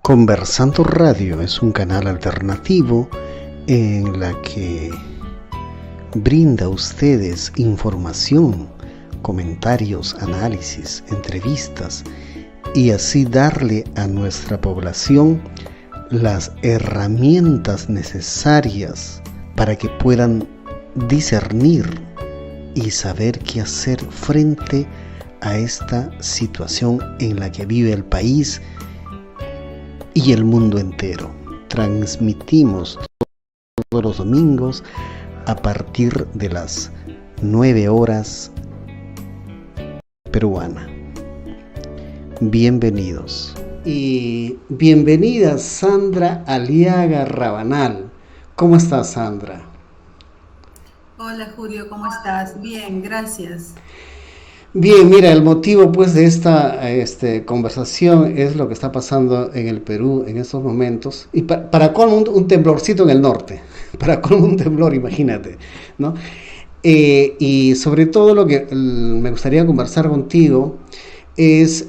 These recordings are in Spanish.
Conversando Radio es un canal alternativo en la que brinda a ustedes información, comentarios, análisis, entrevistas y así darle a nuestra población las herramientas necesarias para que puedan discernir y saber qué hacer frente a esta situación en la que vive el país y el mundo entero. Transmitimos todos los domingos a partir de las 9 horas peruana. Bienvenidos. Y bienvenida Sandra Aliaga Rabanal. ¿Cómo estás, Sandra? Hola Julio, ¿cómo estás? Bien, gracias. Bien, mira, el motivo pues de esta conversación es lo que está pasando en el Perú en estos momentos. Y para colmo un temblorcito en el norte, para colmo un temblor, imagínate, ¿no? Y sobre todo lo que me gustaría conversar contigo es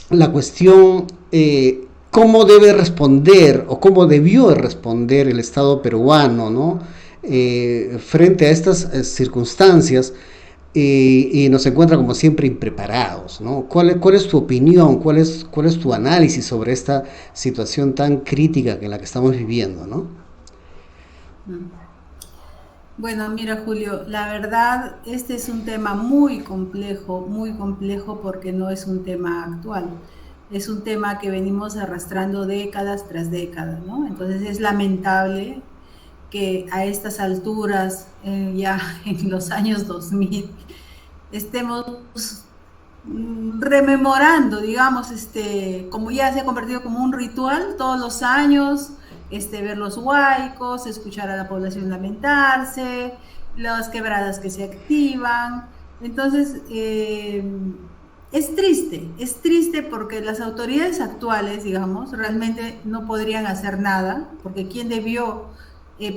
la cuestión cómo debe responder o cómo debió responder el Estado peruano, ¿no? Frente a estas circunstancias. Y nos encuentra como siempre impreparados, ¿no? ¿Cuál es tu opinión? ¿Cuál es tu análisis sobre esta situación tan crítica en la que estamos viviendo, ¿no? Bueno, mira Julio, la verdad este es un tema muy complejo porque no es un tema actual. Es un tema que venimos arrastrando décadas tras décadas, ¿no? Entonces es lamentable que a estas alturas, ya en los años 2000, estemos rememorando, digamos, como ya se ha convertido como un ritual todos los años, ver los huaicos, escuchar a la población lamentarse, las quebradas que se activan. Entonces, es triste porque las autoridades actuales, digamos, realmente no podrían hacer nada, porque quien debió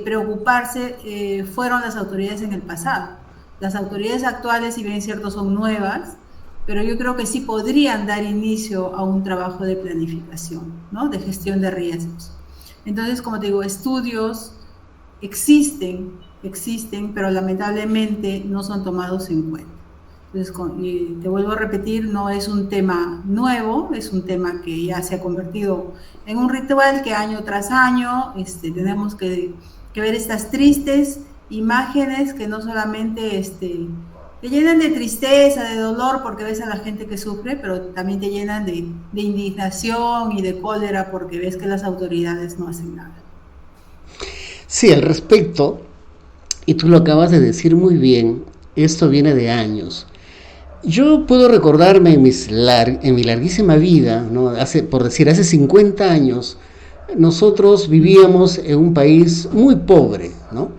preocuparse fueron las autoridades en el pasado. Las autoridades actuales, si bien es cierto, son nuevas, pero yo creo que sí podrían dar inicio a un trabajo de planificación, ¿no? De gestión de riesgos. Entonces, como te digo, estudios existen, pero lamentablemente no son tomados en cuenta. Entonces, y te vuelvo a repetir, no es un tema nuevo, es un tema que ya se ha convertido en un ritual que año tras año tenemos que ver estas tristes imágenes que no solamente te llenan de tristeza, de dolor porque ves a la gente que sufre, pero también te llenan de indignación y de cólera porque ves que las autoridades no hacen nada. Sí, al respecto, y tú lo acabas de decir muy bien, esto viene de años. Yo puedo recordarme en mi larguísima vida, ¿no? Hace 50 años, nosotros vivíamos en un país muy pobre, ¿no?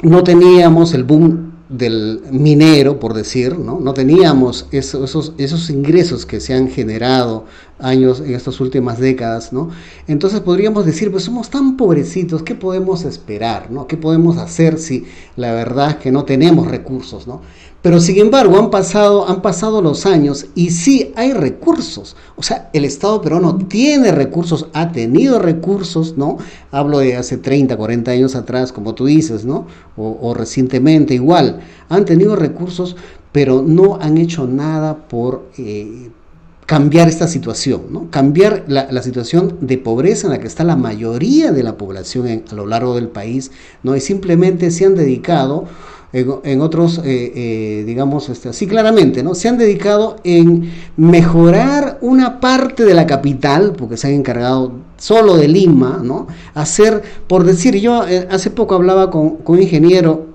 No teníamos el boom del minero, por decir, ¿no? No teníamos esos ingresos que se han generado años en estas últimas décadas, ¿no? Entonces podríamos decir, pues somos tan pobrecitos, ¿qué podemos esperar, ¿no? ¿Qué podemos hacer si la verdad es que no tenemos recursos, ¿no? Pero sin embargo han pasado los años y sí hay recursos. O sea, el Estado peruano tiene recursos, ha tenido recursos, ¿no? Hablo de hace 30, 40 años atrás, como tú dices, ¿no? O recientemente igual. Han tenido recursos, pero no han hecho nada por cambiar esta situación, ¿no? Cambiar la situación de pobreza en la que está la mayoría de la población a lo largo del país, ¿no? Y simplemente se han dedicado en otros, digamos, así claramente, ¿no? Se han dedicado en mejorar una parte de la capital, porque se han encargado solo de Lima, ¿no? Hacer, por decir, yo hace poco hablaba con un ingeniero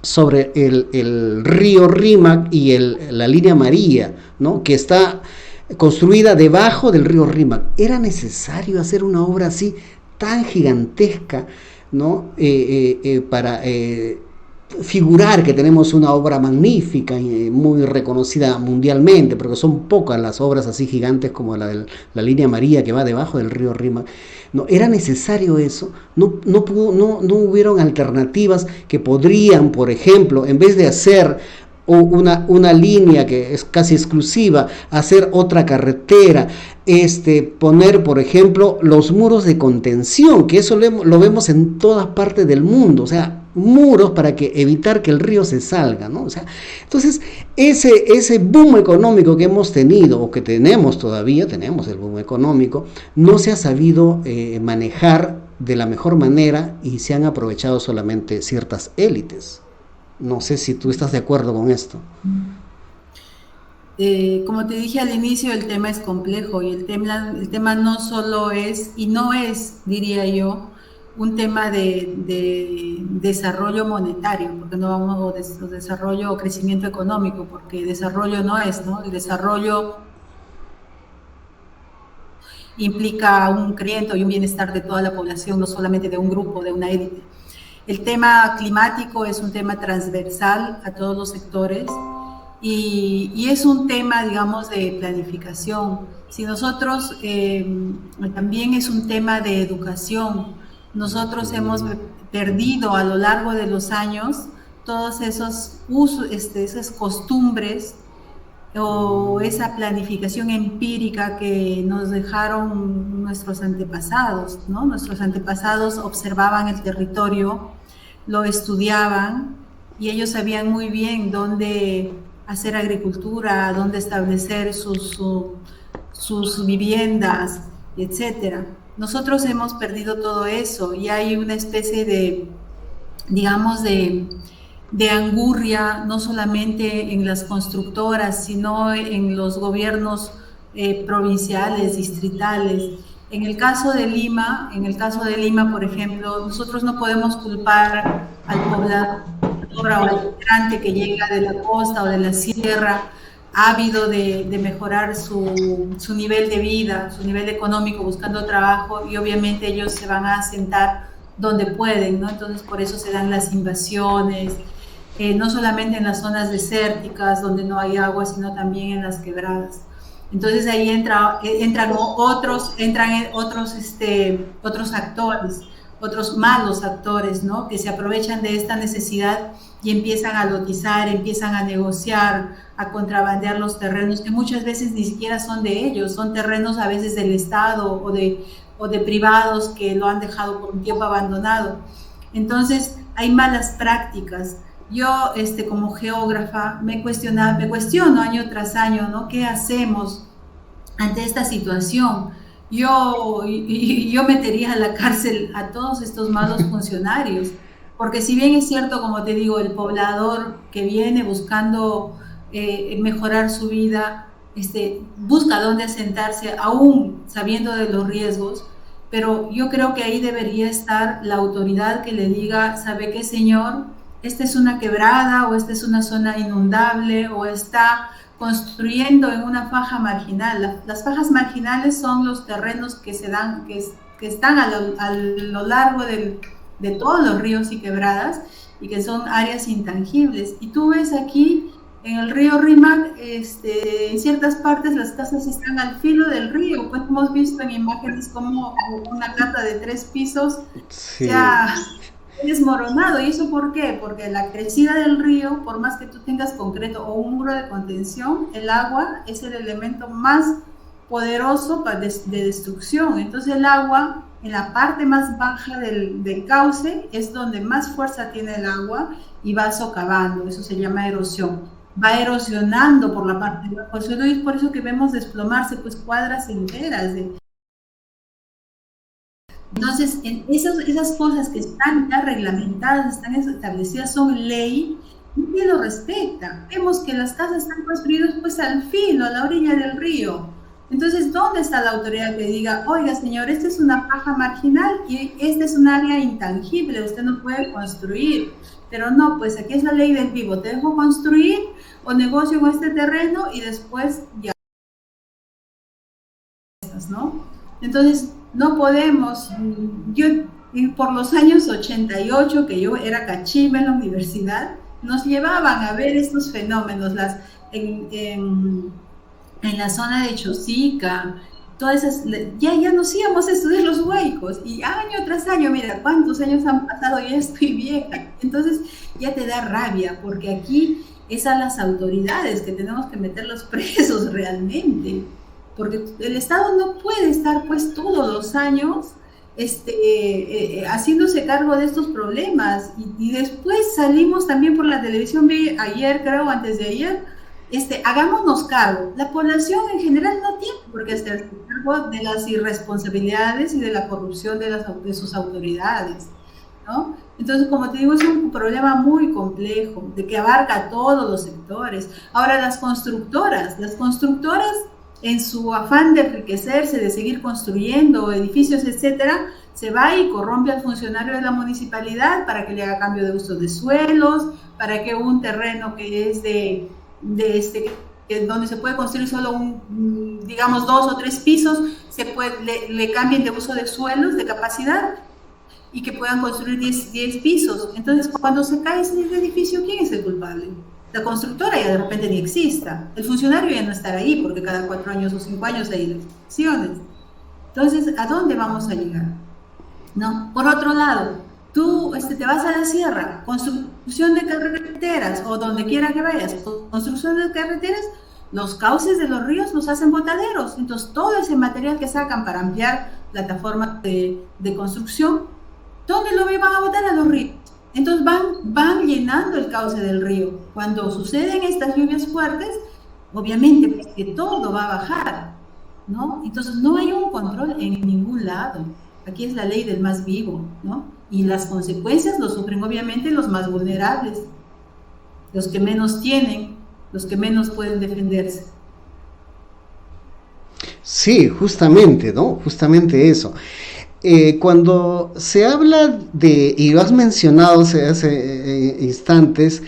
sobre el río Rímac y la línea María, ¿no? Que está construida debajo del río Rímac. ¿Era necesario hacer una obra así tan gigantesca, ¿no? Para figurar que tenemos una obra magnífica y muy reconocida mundialmente, porque son pocas las obras así gigantes como la línea María que va debajo del río Rímac. No era necesario eso. No hubieron alternativas que podrían, por ejemplo, en vez de hacer o una línea que es casi exclusiva, hacer otra carretera, poner, por ejemplo, los muros de contención, que eso lo vemos en todas partes del mundo, o sea, muros para evitar que el río se salga, ¿no? O sea, entonces, ese boom económico que hemos tenido, o que tenemos todavía, tenemos el boom económico, no se ha sabido manejar de la mejor manera y se han aprovechado solamente ciertas élites. No sé si tú estás de acuerdo con esto. Como te dije al inicio, el tema es complejo y el tema no solo es, y no es, diría yo, un tema de desarrollo monetario, porque no vamos a desarrollo o crecimiento económico, porque desarrollo no es, ¿no? El desarrollo implica un crecimiento y un bienestar de toda la población, no solamente de un grupo, de una élite. El tema climático es un tema transversal a todos los sectores y es un tema, digamos, de planificación. Si nosotros, también es un tema de educación. Nosotros hemos perdido a lo largo de los años todos esos usos, esas costumbres o esa planificación empírica que nos dejaron nuestros antepasados, ¿no? Nuestros antepasados observaban el territorio, lo estudiaban y ellos sabían muy bien dónde hacer agricultura, dónde establecer sus viviendas, etcétera. Nosotros hemos perdido todo eso y hay una especie de, digamos, de angurria, no solamente en las constructoras, sino en los gobiernos provinciales, distritales. En el caso de Lima, por ejemplo, nosotros no podemos culpar al poblador o al migrante que llega de la costa o de la sierra, ávido de mejorar su nivel de vida, su nivel económico, buscando trabajo, y obviamente ellos se van a asentar donde pueden, ¿no? Entonces por eso se dan las invasiones, no solamente en las zonas desérticas donde no hay agua, sino también en las quebradas. Entonces ahí entran otros actores, otros malos actores, ¿no? Que se aprovechan de esta necesidad y empiezan a lotizar, empiezan a negociar, a contrabandear los terrenos, que muchas veces ni siquiera son de ellos, son terrenos a veces del Estado o de privados que lo han dejado por un tiempo abandonado. Entonces hay malas prácticas. Yo, como geógrafa, me cuestiono año tras año, ¿no? ¿Qué hacemos ante esta situación? Yo metería a la cárcel a todos estos malos funcionarios, porque si bien es cierto, como te digo, el poblador que viene buscando mejorar su vida, busca dónde asentarse, aún sabiendo de los riesgos, pero yo creo que ahí debería estar la autoridad que le diga, ¿sabe qué, señor? Esta es una quebrada o esta es una zona inundable o está construyendo en una faja marginal. Las fajas marginales son los terrenos que están a lo largo de todos los ríos y quebradas y que son áreas intangibles. Y tú ves aquí en el río Rímac, en ciertas partes las casas están al filo del río, pues hemos visto en imágenes como una casa de 3 pisos sí, ya desmoronado. ¿Y eso por qué? Porque la crecida del río, por más que tú tengas concreto o un muro de contención, el agua es el elemento más poderoso de destrucción. Entonces el agua, en la parte más baja del cauce, es donde más fuerza tiene el agua y va socavando, eso se llama erosión. Va erosionando por la parte de abajo, y es por eso que vemos desplomarse pues cuadras enteras de... Entonces, esas cosas que están ya reglamentadas, están establecidas, son ley, nadie lo respeta. Vemos que las casas están construidas pues al filo, a la orilla del río. Entonces, ¿dónde está la autoridad que diga, oiga, señor, esta es una faja marginal y esta es un área intangible, usted no puede construir? Pero no, pues aquí es la ley del vivo, te dejo construir o negocio con este terreno y después ya, ¿no? Entonces, no podemos, yo por los años 88, que yo era cachimba en la universidad, nos llevaban a ver estos fenómenos, en la zona de Chosica, todas esas, ya nos íbamos a estudiar los huaicos, y año tras año, mira, cuántos años han pasado, ya estoy vieja, entonces ya te da rabia, porque aquí es a las autoridades que tenemos que meterlos presos realmente, porque el Estado no puede estar pues todos los años haciéndose cargo de estos problemas y después salimos también por la televisión, vi ayer creo, antes de ayer, hagámonos cargo. La población en general no tiene por qué hacerse cargo de las irresponsabilidades y de la corrupción de sus autoridades, ¿no? Entonces, como te digo, es un problema muy complejo, de que abarca todos los sectores. Ahora, las constructoras en su afán de enriquecerse, de seguir construyendo edificios, etcétera, se va y corrompe al funcionario de la municipalidad para que le haga cambio de uso de suelos, para que un terreno que es donde se puede construir solo digamos 2 o 3 pisos, le cambien de uso de suelos, de capacidad, y que puedan construir 10 pisos. Entonces, cuando se cae ese edificio, ¿quién es el culpable? La constructora ya de repente ni exista, el funcionario ya no estará ahí, porque cada 4 años o 5 años hay elecciones. Entonces, ¿a dónde vamos a llegar? ¿No? Por otro lado, tú te vas a la sierra, construcción de carreteras, o donde quiera que vayas, construcción de carreteras, los cauces de los ríos los hacen botaderos. Entonces, todo ese material que sacan para ampliar plataformas de construcción, ¿dónde lo van a botar? A los ríos. Entonces van llenando el cauce del río. Cuando suceden estas lluvias fuertes, obviamente pues, que todo va a bajar, ¿no? Entonces no hay un control en ningún lado. Aquí es la ley del más vivo, ¿no? Y las consecuencias lo sufren obviamente los más vulnerables, los que menos tienen, los que menos pueden defenderse. Sí, justamente, ¿no? Justamente eso. Cuando se habla de, y lo has mencionado hace instantes,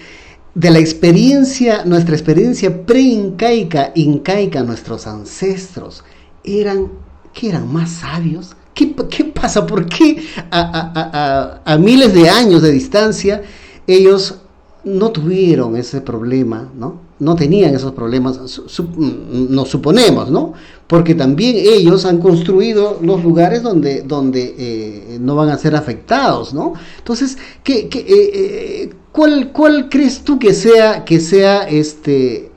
de la experiencia, nuestra experiencia pre-incaica, nuestros ancestros, eran más sabios. ¿Qué pasa? ¿Por qué a miles de años de distancia ellos no tuvieron ese problema, ¿no? No tenían esos problemas, nos suponemos, ¿no? Porque también ellos han construido los lugares donde no van a ser afectados, ¿no? Entonces, ¿cuál crees tú que sea,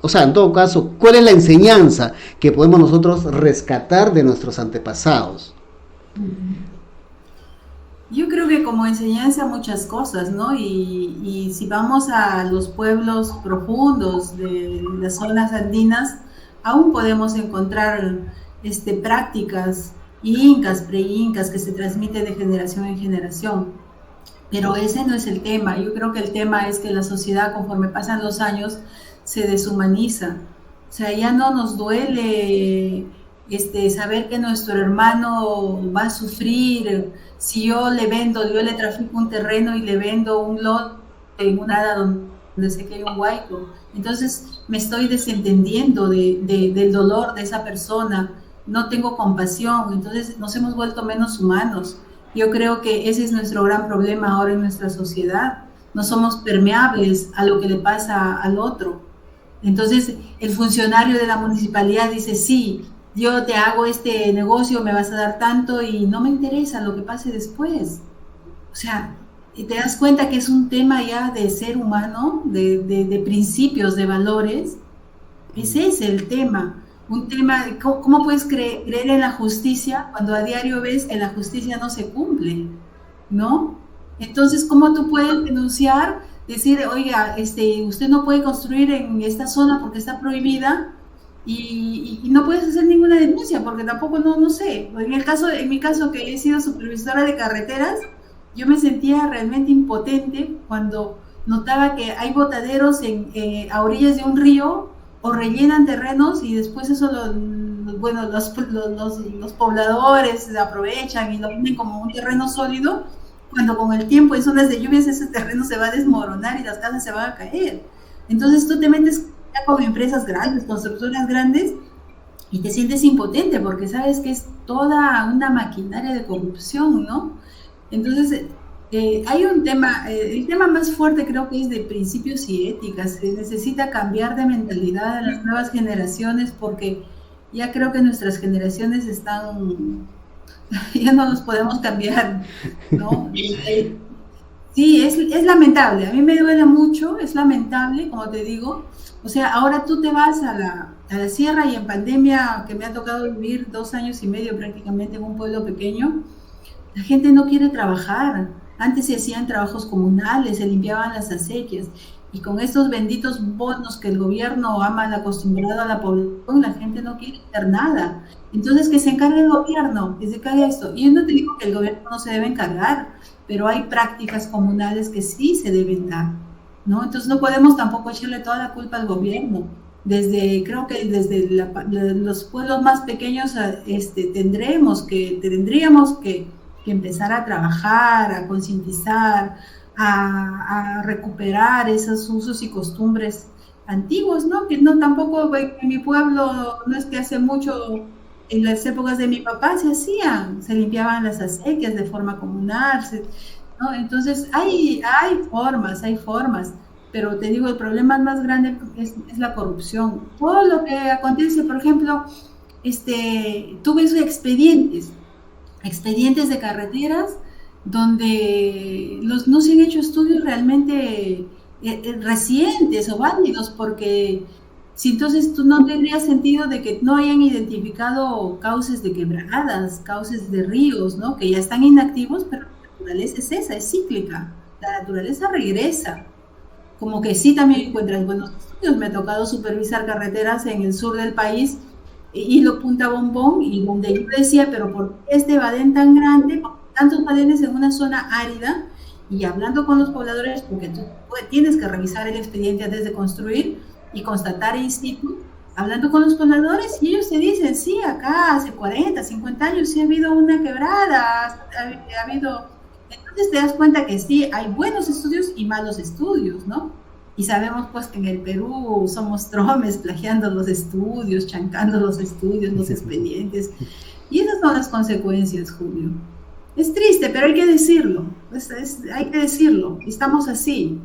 o sea, en todo caso, cuál es la enseñanza que podemos nosotros rescatar de nuestros antepasados? Yo creo que como enseñanza muchas cosas, ¿no? Y si vamos a los pueblos profundos de las zonas andinas, aún podemos encontrar prácticas incas, pre-incas, que se transmiten de generación en generación. Pero ese no es el tema. Yo creo que el tema es que la sociedad, conforme pasan los años, se deshumaniza. O sea, ya no nos duele saber que nuestro hermano va a sufrir. Si yo le trafico un terreno y le vendo un lote en una área donde sé que hay un huaico, entonces me estoy desentendiendo del dolor de esa persona, no tengo compasión, entonces nos hemos vuelto menos humanos. Yo creo que ese es nuestro gran problema ahora en nuestra sociedad. No somos permeables a lo que le pasa al otro. Entonces el funcionario de la municipalidad dice, sí, yo te hago este negocio, me vas a dar tanto y no me interesa lo que pase después. O sea, y te das cuenta que es un tema ya de ser humano, de principios, de valores. Ese es el tema. Un tema, ¿cómo puedes creer en la justicia cuando a diario ves que la justicia no se cumple? ¿No? Entonces, ¿cómo tú puedes denunciar, decir, oiga, usted no puede construir en esta zona porque está prohibida? Y no puedes hacer ninguna denuncia porque tampoco, no sé. En mi caso, que he sido supervisora de carreteras, yo me sentía realmente impotente cuando notaba que hay botaderos a orillas de un río o rellenan terrenos y después eso los pobladores aprovechan y lo ponen como un terreno sólido, cuando con el tiempo en zonas de lluvias ese terreno se va a desmoronar y las casas se van a caer. Entonces tú te metes con empresas grandes, constructoras grandes, y te sientes impotente porque sabes que es toda una maquinaria de corrupción, ¿no? Entonces, hay un tema, el tema más fuerte creo que es de principios y éticas. Se necesita cambiar de mentalidad a las nuevas generaciones porque ya creo que nuestras generaciones ya no los podemos cambiar, ¿no? Sí, es lamentable, a mí me duele mucho, es lamentable, como te digo. O sea, ahora tú te vas a la sierra y en pandemia, que me ha tocado vivir 2 años y medio prácticamente en un pueblo pequeño, la gente no quiere trabajar. Antes se hacían trabajos comunales, se limpiaban las acequias. Y con estos benditos bonos que el gobierno ha mal acostumbrado a la población, la gente no quiere hacer nada. Entonces, que se encargue el gobierno, que se encargue esto. Y yo no te digo que el gobierno no se debe encargar, pero hay prácticas comunales que sí se deben dar, ¿no? Entonces, no podemos tampoco echarle toda la culpa al gobierno. Creo que desde los pueblos más pequeños tendríamos que empezar a trabajar, a concientizar, a recuperar esos usos y costumbres antiguos, ¿no? Que no tampoco en mi pueblo, no es que hace mucho, en las épocas de mi papá se hacían, se limpiaban las acequias de forma comunal, ¿no? Entonces hay formas, pero te digo, el problema más grande es la corrupción. Todo lo que acontece, por ejemplo, tú ves expedientes de carreteras donde no se han hecho estudios realmente recientes o válidos, porque si entonces tú no tendría sentido de que no hayan identificado cauces de quebradas, cauces de ríos, ¿no? Que ya están inactivos, pero la naturaleza es esa, es cíclica, la naturaleza regresa. Como que sí también encuentras buenos estudios, me ha tocado supervisar carreteras en el sur del país, hilo punta bombón, y donde yo decía, pero ¿por qué este badén tan grande? Tantos badenes en una zona árida, y hablando con los pobladores, porque tú tienes que revisar el expediente antes de construir y constatar in situ, hablando con los pobladores, y ellos te dicen, sí, acá hace 40, 50 años sí ha habido una quebrada, ha habido... Entonces te das cuenta que sí, hay buenos estudios y malos estudios, ¿no? Y sabemos pues que en el Perú somos tromes plagiando los estudios, chancando los estudios, los expedientes, y esas son las consecuencias, Julio. Es triste, pero hay que decirlo, hay que decirlo, estamos así,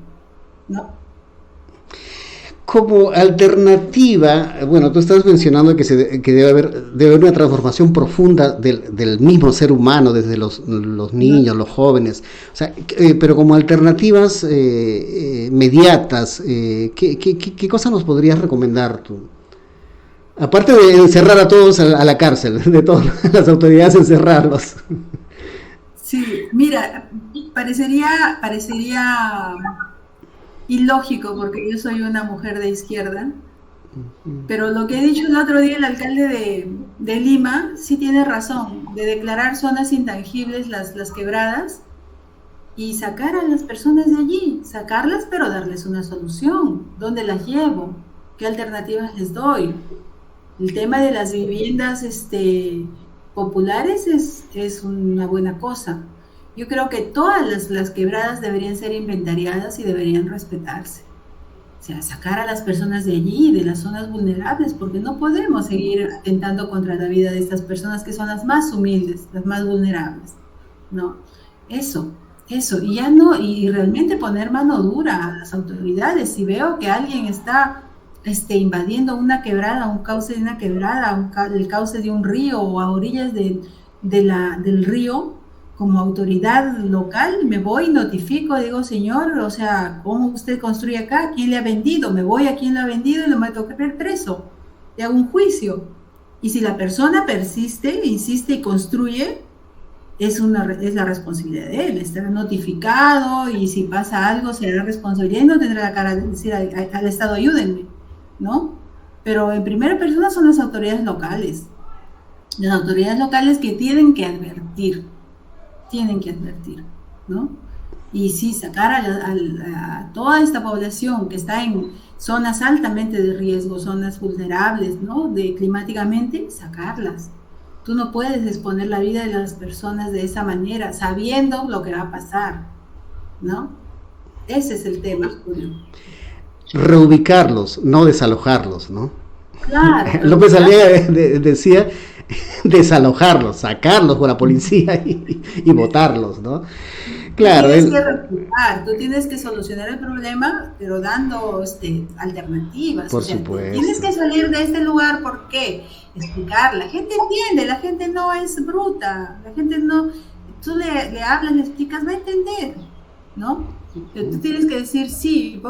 ¿no? Como alternativa, bueno, tú estás mencionando que debe haber una transformación profunda del mismo ser humano, desde los niños, los jóvenes, o sea, pero como alternativas mediatas, ¿qué cosa nos podrías recomendar tú? Aparte de encerrar a todos a la cárcel, de todas las autoridades encerrarlos. Sí, mira, parecería ilógico porque yo soy una mujer de izquierda, pero lo que ha dicho el otro día el alcalde de Lima sí tiene razón, de declarar zonas intangibles las quebradas y sacar a las personas de allí, sacarlas pero darles una solución. ¿Dónde las llevo? ¿Qué alternativas les doy? El tema de las viviendas populares es una buena cosa. Yo creo que todas las quebradas deberían ser inventariadas y deberían respetarse. O sea, sacar a las personas de allí, de las zonas vulnerables, porque no podemos seguir atentando contra la vida de estas personas que son las más humildes, las más vulnerables, ¿no? Eso, y ya no, y realmente poner mano dura a las autoridades. Si veo que alguien está invadiendo una quebrada, un cauce de una quebrada, el cauce de un río o a orillas del río, como autoridad local, me voy, notifico, digo, señor, o sea, ¿cómo usted construye acá? ¿Quién le ha vendido? Me voy a quién le ha vendido y lo meto preso. Le hago un juicio. Y si la persona persiste, insiste y construye, es la responsabilidad de él. Estará notificado y si pasa algo será responsabilidad y no tendrá la cara de decir al Estado, ayúdenme, ¿no? Pero en primera persona son las autoridades locales. Las autoridades locales que tienen que advertir, ¿no? Y sí, sacar a toda esta población que está en zonas altamente de riesgo, zonas vulnerables, ¿no? Climáticamente, sacarlas. Tú no puedes exponer la vida de las personas de esa manera, sabiendo lo que va a pasar, ¿no? Ese es el tema, Julio. Reubicarlos, no desalojarlos, ¿no? Claro. López Aliaga decía desalojarlos, sacarlos con la policía y botarlos, ¿no? Claro. Tú tienes que solucionar el problema, pero dando alternativas. Por supuesto. Tienes que salir de este lugar, ¿por qué? Explicar. La gente entiende, la gente no es bruta, la gente no. Tú le hablas, le explicas, va a entender. ¿no? Pero tú tienes que decir, sí,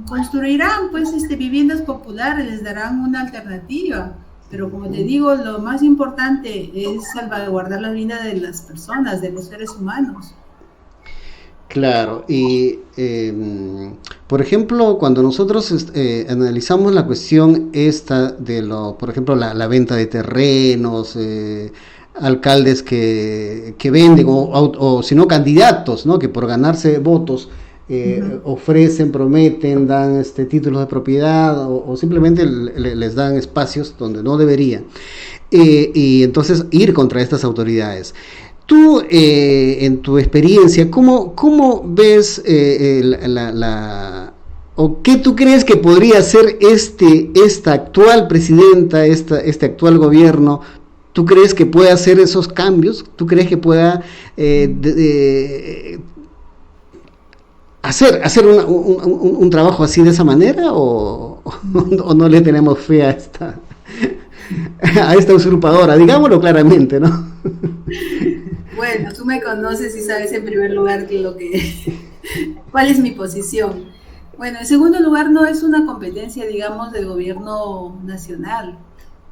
construirán pues viviendas populares, les darán una alternativa, pero como te digo, lo más importante es salvaguardar la vida de las personas, de los seres humanos. Claro, y por ejemplo, cuando nosotros analizamos la cuestión esta de por ejemplo, la venta de terrenos, alcaldes que venden, o si no, candidatos, ¿no? Que por ganarse votos ofrecen, prometen, dan títulos de propiedad, o simplemente les dan espacios donde no deberían. Y entonces ir contra estas autoridades. Tú, en tu experiencia, ¿cómo ves o qué tú crees que podría ser esta actual presidenta, este actual gobierno? ¿Tú crees que puede hacer esos cambios? ¿Tú crees que pueda hacer un trabajo así de esa manera? ¿O no le tenemos fe a esta usurpadora? Digámoslo claramente, ¿no? Bueno, tú me conoces y sabes en primer lugar cuál es mi posición. Bueno, en segundo lugar, no es una competencia, digamos, del gobierno nacional.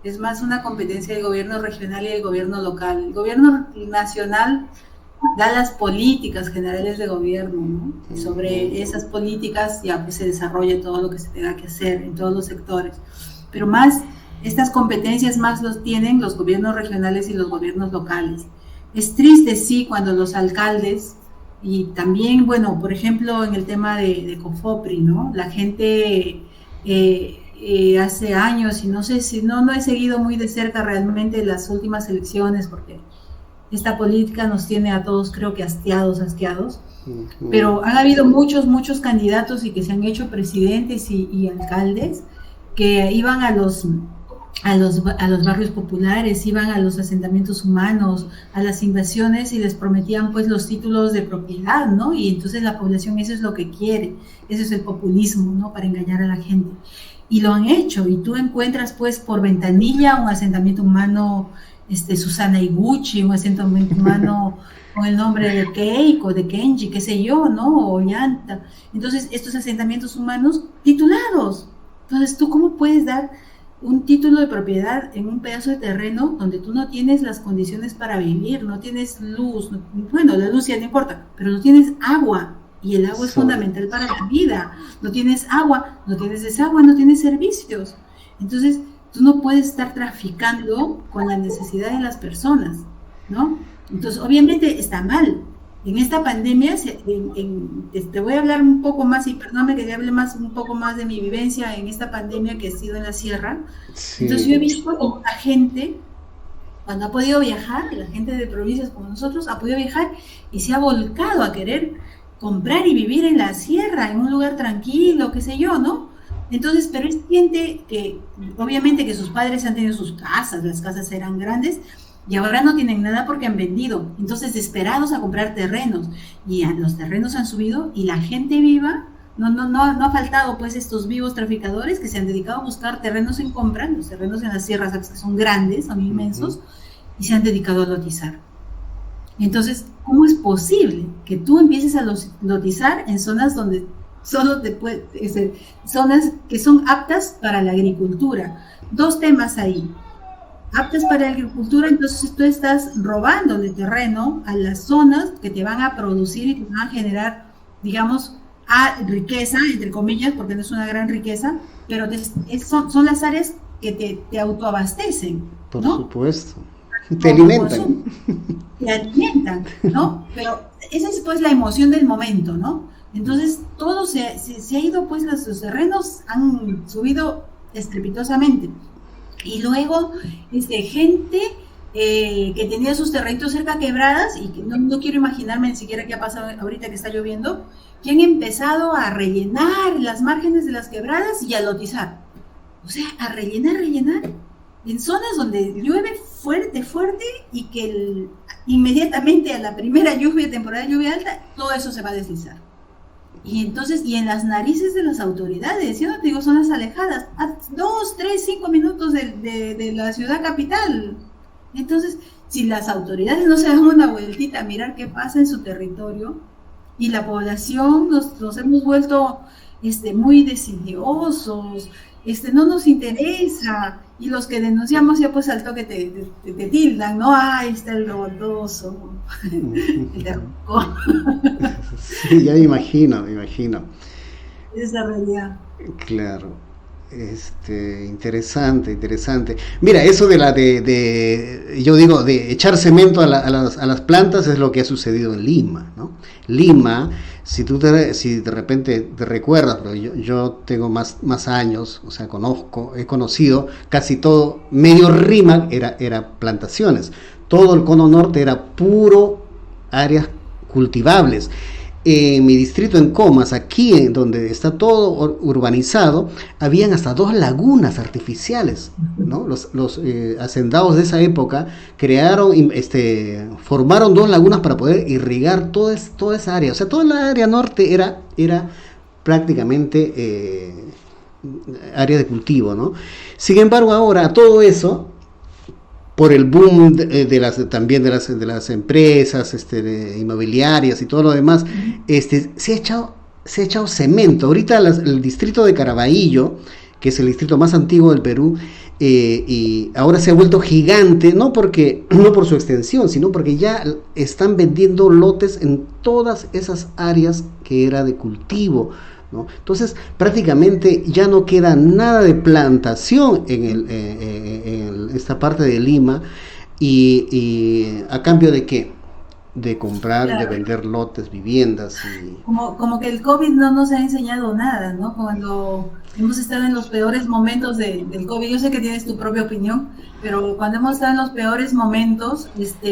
Es más una competencia del gobierno regional y del gobierno local. El gobierno nacional da las políticas generales de gobierno, ¿no? Y sobre esas políticas ya pues se desarrolla todo lo que se tenga que hacer en todos los sectores. Pero más, estas competencias más los tienen los gobiernos regionales y los gobiernos locales. Es triste, sí, cuando los alcaldes, y también, bueno, por ejemplo, en el tema de COFOPRI, ¿no? La gente hace años, y no sé si no he seguido muy de cerca realmente las últimas elecciones, porque esta política nos tiene a todos, creo que asqueados, pero han habido muchos candidatos y que se han hecho presidentes y alcaldes que iban a los barrios populares, iban a los asentamientos humanos, a las invasiones y les prometían pues los títulos de propiedad, ¿no? Y entonces la población eso es lo que quiere, eso es el populismo, ¿no? Para engañar a la gente. Y lo han hecho, y tú encuentras pues por ventanilla un asentamiento humano, Susana Iguchi, un asentamiento humano con el nombre de Keiko, de Kenji, qué sé yo, ¿no? O Yanta. Entonces estos asentamientos humanos titulados. Entonces, ¿tú cómo puedes dar un título de propiedad en un pedazo de terreno donde tú no tienes las condiciones para vivir, no tienes luz? Bueno, la luz ya no importa, pero no tienes agua, y el agua es fundamental para la vida. No tienes agua, no tienes desagüe, no tienes servicios. Entonces, tú no puedes estar traficando con la necesidad de las personas, ¿no? Entonces, obviamente está mal. En esta pandemia, te voy a hablar un poco más, y perdóname que te hable un poco más de mi vivencia en esta pandemia que ha sido en la sierra. Sí. Entonces yo he visto como la gente, cuando ha podido viajar, la gente de provincias como nosotros, ha podido viajar y se ha volcado a querer comprar y vivir en la sierra, en un lugar tranquilo, qué sé yo, ¿no? Entonces, pero es gente que, obviamente que sus padres han tenido sus casas, las casas eran grandes, y ahora no tienen nada porque han vendido. Entonces, desesperados a comprar terrenos, y los terrenos han subido, y la gente viva, no ha faltado pues estos vivos traficadores que se han dedicado a buscar terrenos en compra, los terrenos en las sierras que son grandes, son inmensos, y se han dedicado a lotizar. Entonces, ¿cómo es posible que tú empieces a lotizar en zonas donde solo zonas que son aptas para la agricultura? Dos temas ahí. Aptas para la agricultura, entonces tú estás robándole terreno a las zonas que te van a producir y te van a generar, digamos, riqueza, entre comillas, porque no es una gran riqueza, pero son las áreas que te autoabastecen, ¿no? Por supuesto. Te alimentan. Te alimentan, ¿no? Pero esa es pues la emoción del momento, ¿no? Entonces todo se ha ido, pues los terrenos han subido estrepitosamente. Y luego, gente que tenía sus terrenitos cerca quebradas, y que no quiero imaginarme ni siquiera qué ha pasado ahorita que está lloviendo, que han empezado a rellenar las márgenes de las quebradas y a lotizar. O sea, a rellenar, en zonas donde llueve fuerte, y que inmediatamente a la primera temporada de lluvia alta, todo eso se va a deslizar. Y entonces, y en las narices de las autoridades, yo no te digo zonas alejadas, a 2, 3, 5 minutos de la ciudad capital. Entonces, si las autoridades no se dan una vueltita a mirar qué pasa en su territorio, y la población nos hemos vuelto muy desidiosos, no nos interesa, y los que denunciamos ya pues al toque te tildan, ¿no? Ah, está el robotoso, el terco. Sí, ya me imagino, me imagino. Esa realidad. Claro. Interesante, interesante. Mira, eso yo digo, de echar cemento a las plantas es lo que ha sucedido en Lima, ¿no? Lima, si de repente te recuerdas, pero yo tengo más años, o sea, he conocido casi todo, medio Rímac era plantaciones. Todo el cono norte era puro áreas cultivables. En mi distrito, en Comas, aquí en donde está todo urbanizado, habían hasta 2 lagunas artificiales, ¿no? Los hacendados de esa época formaron 2 lagunas para poder irrigar toda esa área. O sea, toda la área norte era prácticamente área de cultivo, ¿no? Sin embargo, ahora todo eso, por el boom también de las empresas inmobiliarias y todo lo demás, se ha echado cemento. Ahorita el distrito de Caraballo, que es el distrito más antiguo del Perú, y ahora se ha vuelto gigante, no por su extensión, sino porque ya están vendiendo lotes en todas esas áreas que era de cultivo, ¿no? Entonces prácticamente ya no queda nada de plantación en esta parte de Lima, y a cambio de qué, de comprar, claro, de vender lotes, viviendas como que el COVID no nos ha enseñado nada, ¿no? Cuando hemos estado en los peores momentos del COVID, yo sé que tienes tu propia opinión, pero cuando hemos estado en los peores momentos,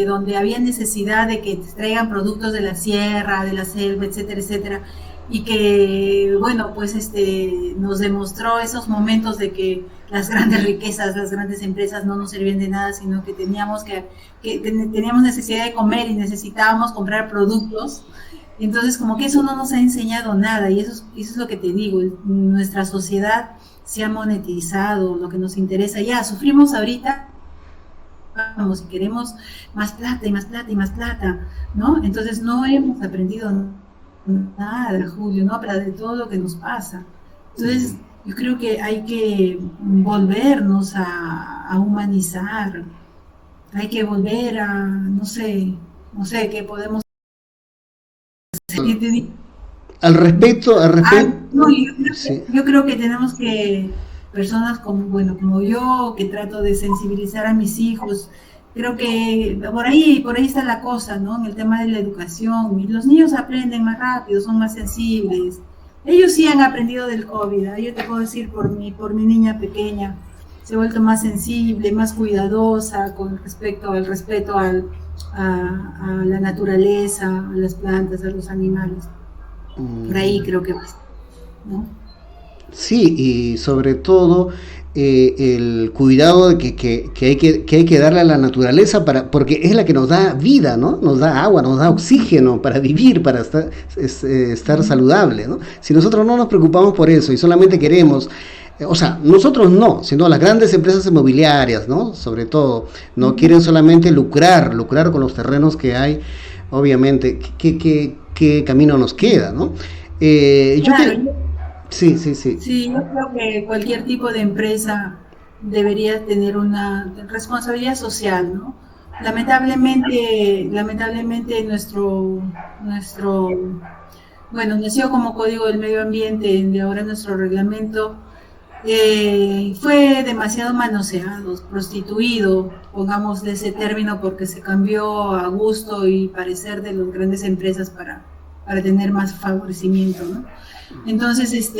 donde había necesidad de que te traigan productos de la sierra, de la selva, etcétera, etcétera, y que, bueno, pues nos demostró esos momentos de que las grandes riquezas, las grandes empresas no nos servían de nada, sino que teníamos necesidad de comer y necesitábamos comprar productos. Entonces, como que eso no nos ha enseñado nada, y eso es lo que te digo, nuestra sociedad se ha monetizado, lo que nos interesa, ya sufrimos ahorita, vamos, y queremos más plata y más plata y más plata, ¿no? Entonces no hemos aprendido nada, Julio, ¿no? Pero de todo lo que nos pasa. Entonces, yo creo que hay que volvernos a humanizar, hay que volver a, no sé, qué podemos hacer. Al respecto, no, yo creo que tenemos que, personas como yo, que trato de sensibilizar a mis hijos, creo que por ahí está la cosa, ¿no? En el tema de la educación, y los niños aprenden más rápido, son más sensibles. Ellos sí han aprendido del COVID, ¿eh? Yo te puedo decir por mi niña pequeña, se ha vuelto más sensible, más cuidadosa con respecto al respeto a la naturaleza, a las plantas, a los animales. Por ahí creo que va, ¿no? Sí, y sobre todo el cuidado que hay que darle a la naturaleza, porque es la que nos da vida, ¿no? Nos da agua, nos da oxígeno para vivir, para estar saludable, ¿no? Si nosotros no nos preocupamos por eso y solamente queremos, o sea, nosotros no, sino las grandes empresas inmobiliarias, ¿no? Sobre todo, no quieren solamente lucrar con los terrenos que hay, obviamente, ¿qué camino nos queda, ¿no? Sí. Sí, yo creo que cualquier tipo de empresa debería tener una responsabilidad social, ¿no? Lamentablemente bueno, nació como Código del Medio Ambiente, de ahora nuestro reglamento, fue demasiado manoseado, prostituido, pongamos ese término, porque se cambió a gusto y parecer de las grandes empresas para tener más favorecimiento, ¿no? Entonces,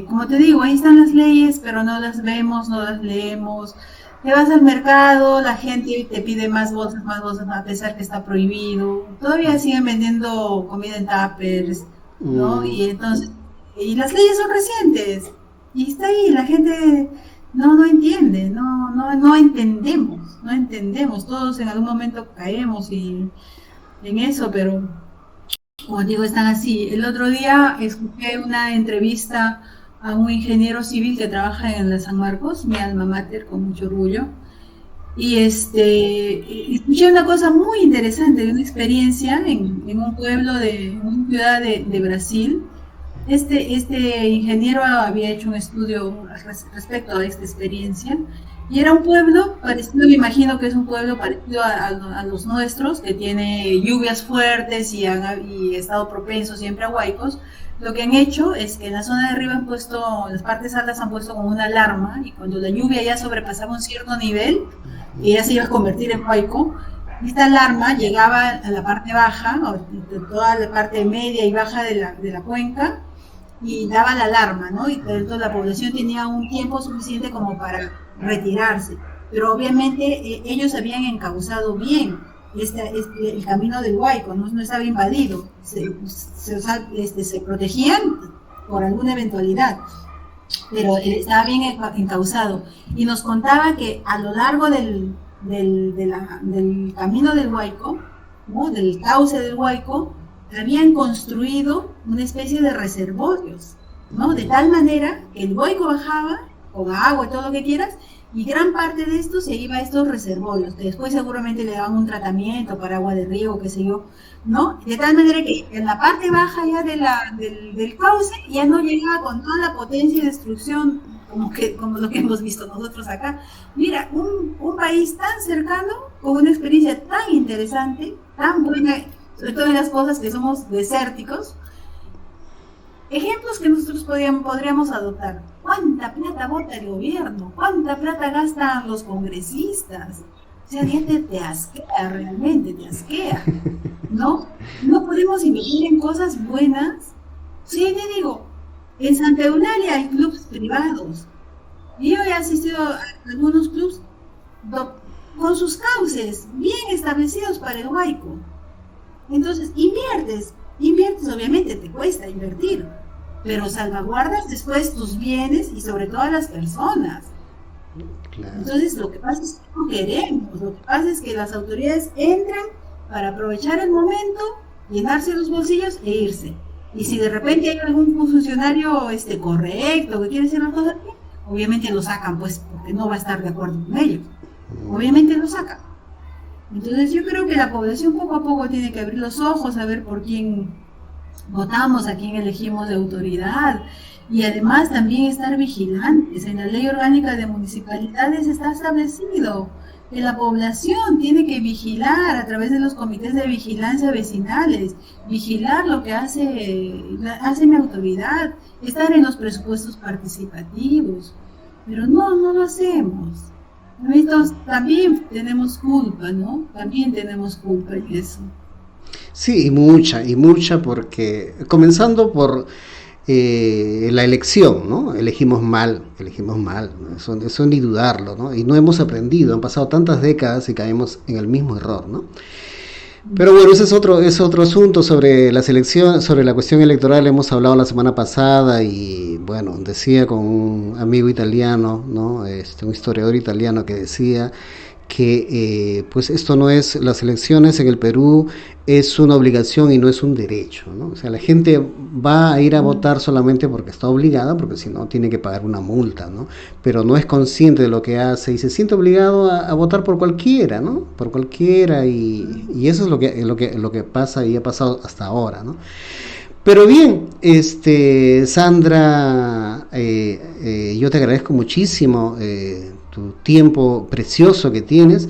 como te digo, ahí están las leyes, pero no las vemos, no las leemos. Te vas al mercado, la gente te pide más bolsas, a pesar que está prohibido. Todavía siguen vendiendo comida en tuppers, ¿no? Y entonces, y las leyes son recientes, y está ahí, la gente no entiende, no entendemos, todos en algún momento caemos en eso, pero como digo, están así. El otro día escuché una entrevista a un ingeniero civil que trabaja en la San Marcos, mi alma mater, con mucho orgullo, Y escuché una cosa muy interesante de una experiencia en un pueblo en una ciudad de Brasil. Este ingeniero había hecho un estudio respecto a esta experiencia y era un pueblo parecido, me imagino que es un pueblo parecido a los nuestros, que tiene lluvias fuertes y ha estado propenso siempre a huaicos. Lo que han hecho es que en la zona de arriba han puesto, en las partes altas han puesto como una alarma, y cuando la lluvia ya sobrepasaba un cierto nivel y ya se iba a convertir en huaico, esta alarma llegaba a la parte baja, o toda la parte media y baja de la cuenca, y daba la alarma, ¿no? Y entonces la población tenía un tiempo suficiente como para retirarse. Pero obviamente ellos habían encauzado bien el camino del Huayco, no estaba invadido, se protegían por alguna eventualidad, pero estaba bien encauzado. Y nos contaba que a lo largo del camino del Huayco, ¿no? Del cauce del Huayco, habían construido una especie de reservorios, ¿no? De tal manera que el Huayco bajaba con agua y todo lo que quieras, y gran parte de esto se iba a estos reservorios, que después seguramente le daban un tratamiento para agua de riego, qué sé yo, ¿no? De tal manera que en la parte baja ya del cauce ya no llegaba con toda la potencia y destrucción como lo que hemos visto nosotros acá. Mira, un país tan cercano, con una experiencia tan interesante, tan buena, sobre todo en las cosas que somos desérticos. Ejemplos que nosotros podríamos adoptar. ¿Cuánta plata vota el gobierno? ¿Cuánta plata gastan los congresistas? O sea, te asquea, realmente te asquea, ¿no? No podemos invertir en cosas buenas. Sí, te digo, en Santa Eulalia hay clubes privados. Y yo he asistido a algunos clubes con sus cauces bien establecidos para el Huayco. Entonces, inviertes, obviamente te cuesta invertir, pero salvaguardas después tus bienes y sobre todo a las personas. Claro. Entonces, lo que pasa es que no queremos, lo que pasa es que las autoridades entran para aprovechar el momento, llenarse los bolsillos e irse. Y si de repente hay algún funcionario correcto que quiere hacer las cosas bien, obviamente lo sacan, pues, porque no va a estar de acuerdo con ellos. Obviamente lo sacan. Entonces yo creo que la población poco a poco tiene que abrir los ojos, a ver por quién votamos, a quién elegimos de autoridad, y además también estar vigilantes. En la Ley Orgánica de Municipalidades está establecido que la población tiene que vigilar a través de los comités de vigilancia vecinales, vigilar lo que hace mi autoridad, estar en los presupuestos participativos, pero no lo hacemos. Nosotros también tenemos culpa, ¿no? También tenemos culpa en eso. Sí, y mucha, porque comenzando por la elección, ¿no? Elegimos mal, eso ni dudarlo, ¿no? Y no hemos aprendido, han pasado tantas décadas y caemos en el mismo error, ¿no? Pero bueno, ese es otro asunto sobre la selección, sobre la cuestión electoral. Hemos hablado la semana pasada y bueno, decía con un amigo italiano, ¿no? Un historiador italiano que decía que pues esto no es, las elecciones en el Perú es una obligación y no es un derecho, ¿no? O sea, la gente va a ir a votar solamente porque está obligada, porque si no tiene que pagar una multa, ¿no? Pero no es consciente de lo que hace y se siente obligado a votar por cualquiera, ¿no? Por cualquiera, y eso es lo que pasa y ha pasado hasta ahora, ¿no? Pero bien, Sandra, yo te agradezco muchísimo tu tiempo precioso que tienes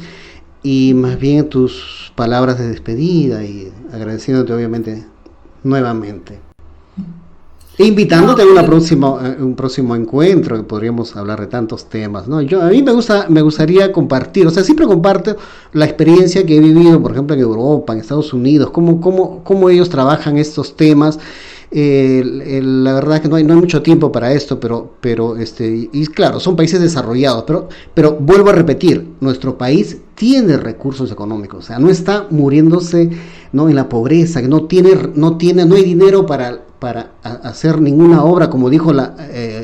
y más bien tus palabras de despedida, y agradeciéndote obviamente nuevamente e invitándote a un próximo encuentro que podríamos hablar de tantos temas, ¿no? A mí me gustaría compartir, o sea, siempre comparto la experiencia que he vivido, por ejemplo, en Europa, en Estados Unidos, cómo ellos trabajan estos temas. La verdad es que no hay mucho tiempo para esto, pero y claro, son países desarrollados, pero vuelvo a repetir, nuestro país tiene recursos económicos, o sea, no está muriéndose, ¿no?, en la pobreza, que no hay dinero para hacer ninguna obra, como dijo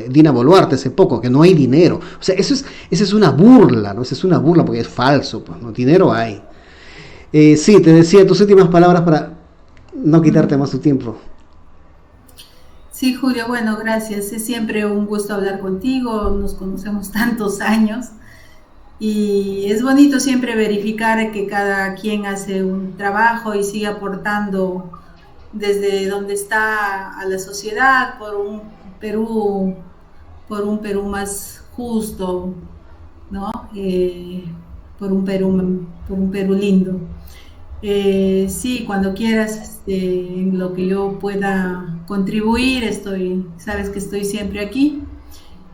Dina Boluarte hace poco, que no hay dinero. O sea, esa es una burla, ¿no? Esa es una burla porque es falso, pues, ¿no? Dinero hay. Sí, te decía tus últimas palabras para no quitarte más tu tiempo. Sí, Julio, bueno, gracias. Es siempre un gusto hablar contigo. Nos conocemos tantos años. Y es bonito siempre verificar que cada quien hace un trabajo y sigue aportando desde donde está a la sociedad Perú, por un Perú más justo, ¿no? Por un Perú lindo. Sí, cuando quieras, en lo que yo pueda contribuir, sabes que estoy siempre aquí.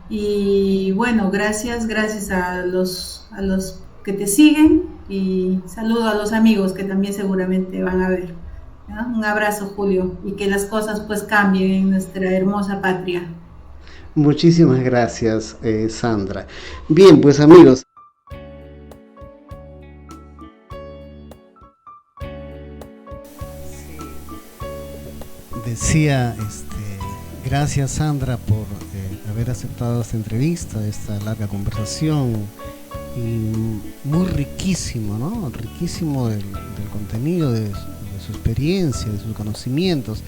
Y bueno, gracias a los que te siguen y saludo a los amigos que también seguramente van a ver. ¿No? Un abrazo, Julio, y que las cosas pues cambien en nuestra hermosa patria. Muchísimas gracias, Sandra. Bien, pues amigos. Decía, gracias Sandra por haber aceptado esta entrevista, esta larga conversación, y muy riquísimo, ¿no? Riquísimo del contenido, de su experiencia, de sus conocimientos,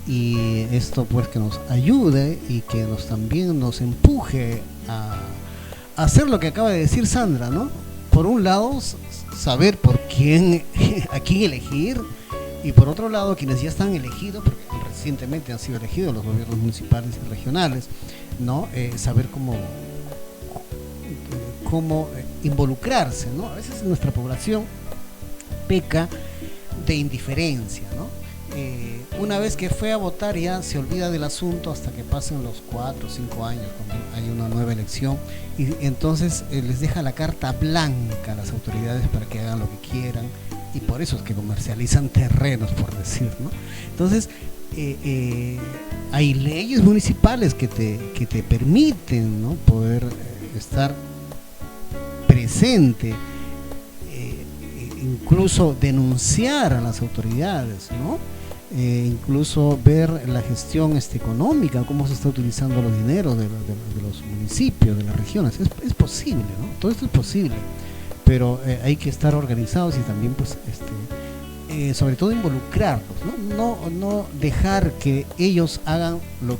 y esto pues que nos ayude y que también nos empuje a hacer lo que acaba de decir Sandra, ¿no? Por un lado, saber a quién elegir, y por otro lado, quienes ya están elegidos, porque recientemente han sido elegidos los gobiernos municipales y regionales, ¿no? Saber cómo involucrarse, ¿no? A veces nuestra población peca de indiferencia, ¿no? Una vez que fue a votar ya se olvida del asunto hasta que pasen los 4 o 5 años cuando hay una nueva elección, y entonces les deja la carta blanca a las autoridades para que hagan lo que quieran, y por eso es que comercializan terrenos, por decir, ¿no? Entonces hay leyes municipales que te permiten, ¿no? Poder estar presente, incluso denunciar a las autoridades, ¿no? Incluso ver la gestión económica, cómo se está utilizando los dineros de los municipios, de las regiones. Es posible, ¿no? Todo esto es posible, pero hay que estar organizados y también pues sobre todo involucrarlos, no dejar que ellos hagan lo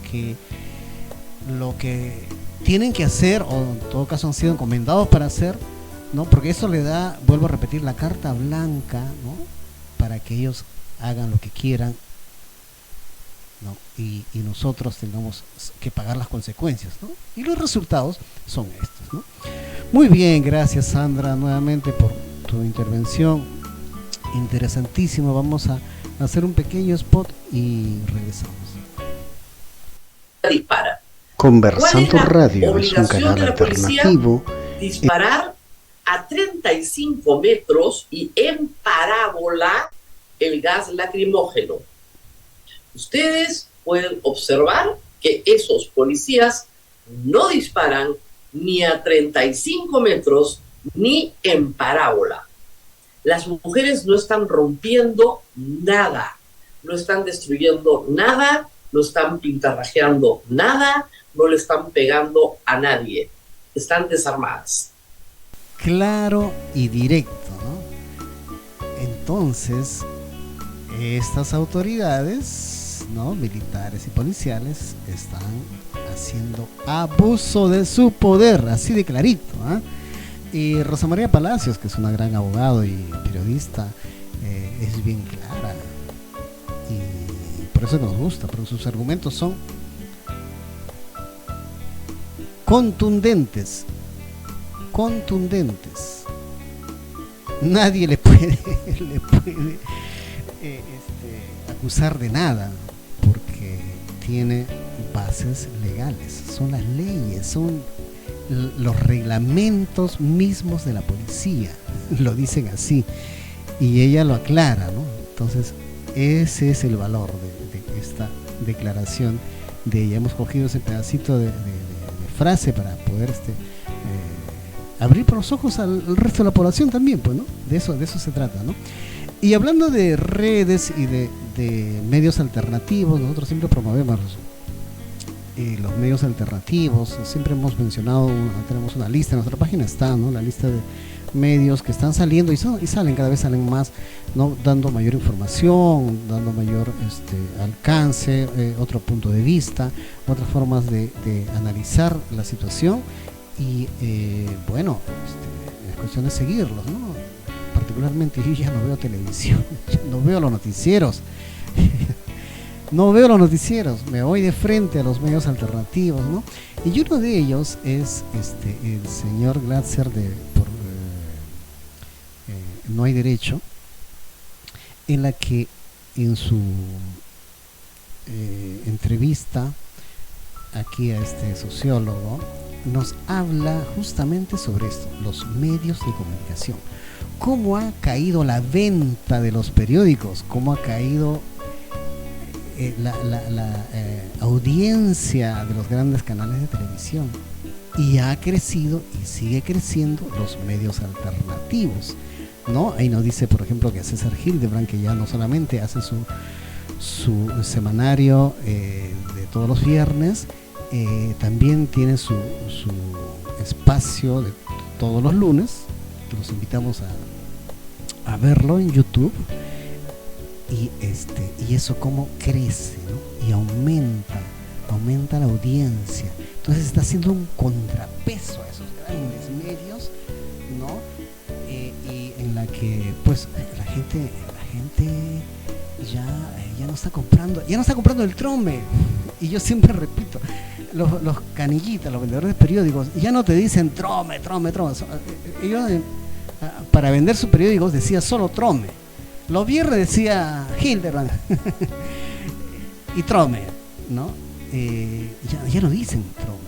que tienen que hacer, o en todo caso han sido encomendados para hacer, ¿no? Porque eso le da, vuelvo a repetir, la carta blanca, ¿no? Para que ellos hagan lo que quieran, ¿no? Y nosotros tengamos que pagar las consecuencias, ¿no? Y los resultados son estos, ¿no? Muy bien, gracias Sandra nuevamente por tu intervención, interesantísimo. Vamos a hacer un pequeño spot y regresamos. Dispara. Conversando Radio es un canal alternativo. Disparar a 35 metros y en parábola el gas lacrimógeno. Ustedes pueden observar que esos policías no disparan ni a 35 metros ni en parábola. Las mujeres no están rompiendo nada, no están destruyendo nada, no están pintarrajeando nada, no le están pegando a nadie. Están desarmadas. Claro y directo, ¿no? Entonces, estas autoridades, ¿no? Militares y policiales están haciendo abuso de su poder, así de clarito, ¿eh? Y Rosa María Palacios, que es una gran abogado y periodista, es bien clara, y por eso nos gusta, porque sus argumentos son contundentes. Nadie le puede acusar de nada, porque tiene bases legales, son las leyes, son los reglamentos mismos de la policía, lo dicen así, y ella lo aclara, ¿no? Entonces ese es el valor de esta declaración de ella. Hemos cogido ese pedacito de frase para poder abrir por los ojos al resto de la población también, pues, ¿no? De eso se trata, ¿no? Y hablando de redes y de medios alternativos, nosotros siempre promovemos los medios alternativos. Siempre hemos mencionado, tenemos una lista, en nuestra página está, ¿no? La lista de medios que están saliendo y salen, cada vez salen más, ¿no? Dando mayor información, dando mayor alcance, otro punto de vista, otras formas de analizar la situación Y bueno, es cuestión de seguirlos, ¿no? Particularmente yo ya no veo televisión, ya no veo los noticieros. No veo los noticieros, me voy de frente a los medios alternativos, ¿no? Y uno de ellos es el señor Glatzer de No hay derecho, en la que en su entrevista aquí a este sociólogo nos habla justamente sobre esto, los medios de comunicación, cómo ha caído la venta de los periódicos, cómo ha caído la audiencia de los grandes canales de televisión, y ha crecido y sigue creciendo los medios alternativos, ¿no? Ahí nos dice, por ejemplo, que César Hildebrand, que ya no solamente hace su semanario de todos los viernes, también tiene su espacio de todos los lunes. Los invitamos a verlo en YouTube. Y eso cómo crece, ¿no? Y aumenta la audiencia. Entonces está haciendo un contrapeso a esos grandes medios, ¿no? Y en la que pues la gente ya no está comprando el trome. Y yo siempre repito, los canillitas, los vendedores de periódicos ya no te dicen trome. Ellos para vender sus periódicos decía solo trome. Los viernes decía Hildebrand y trome, ¿no? Ya no dicen trome,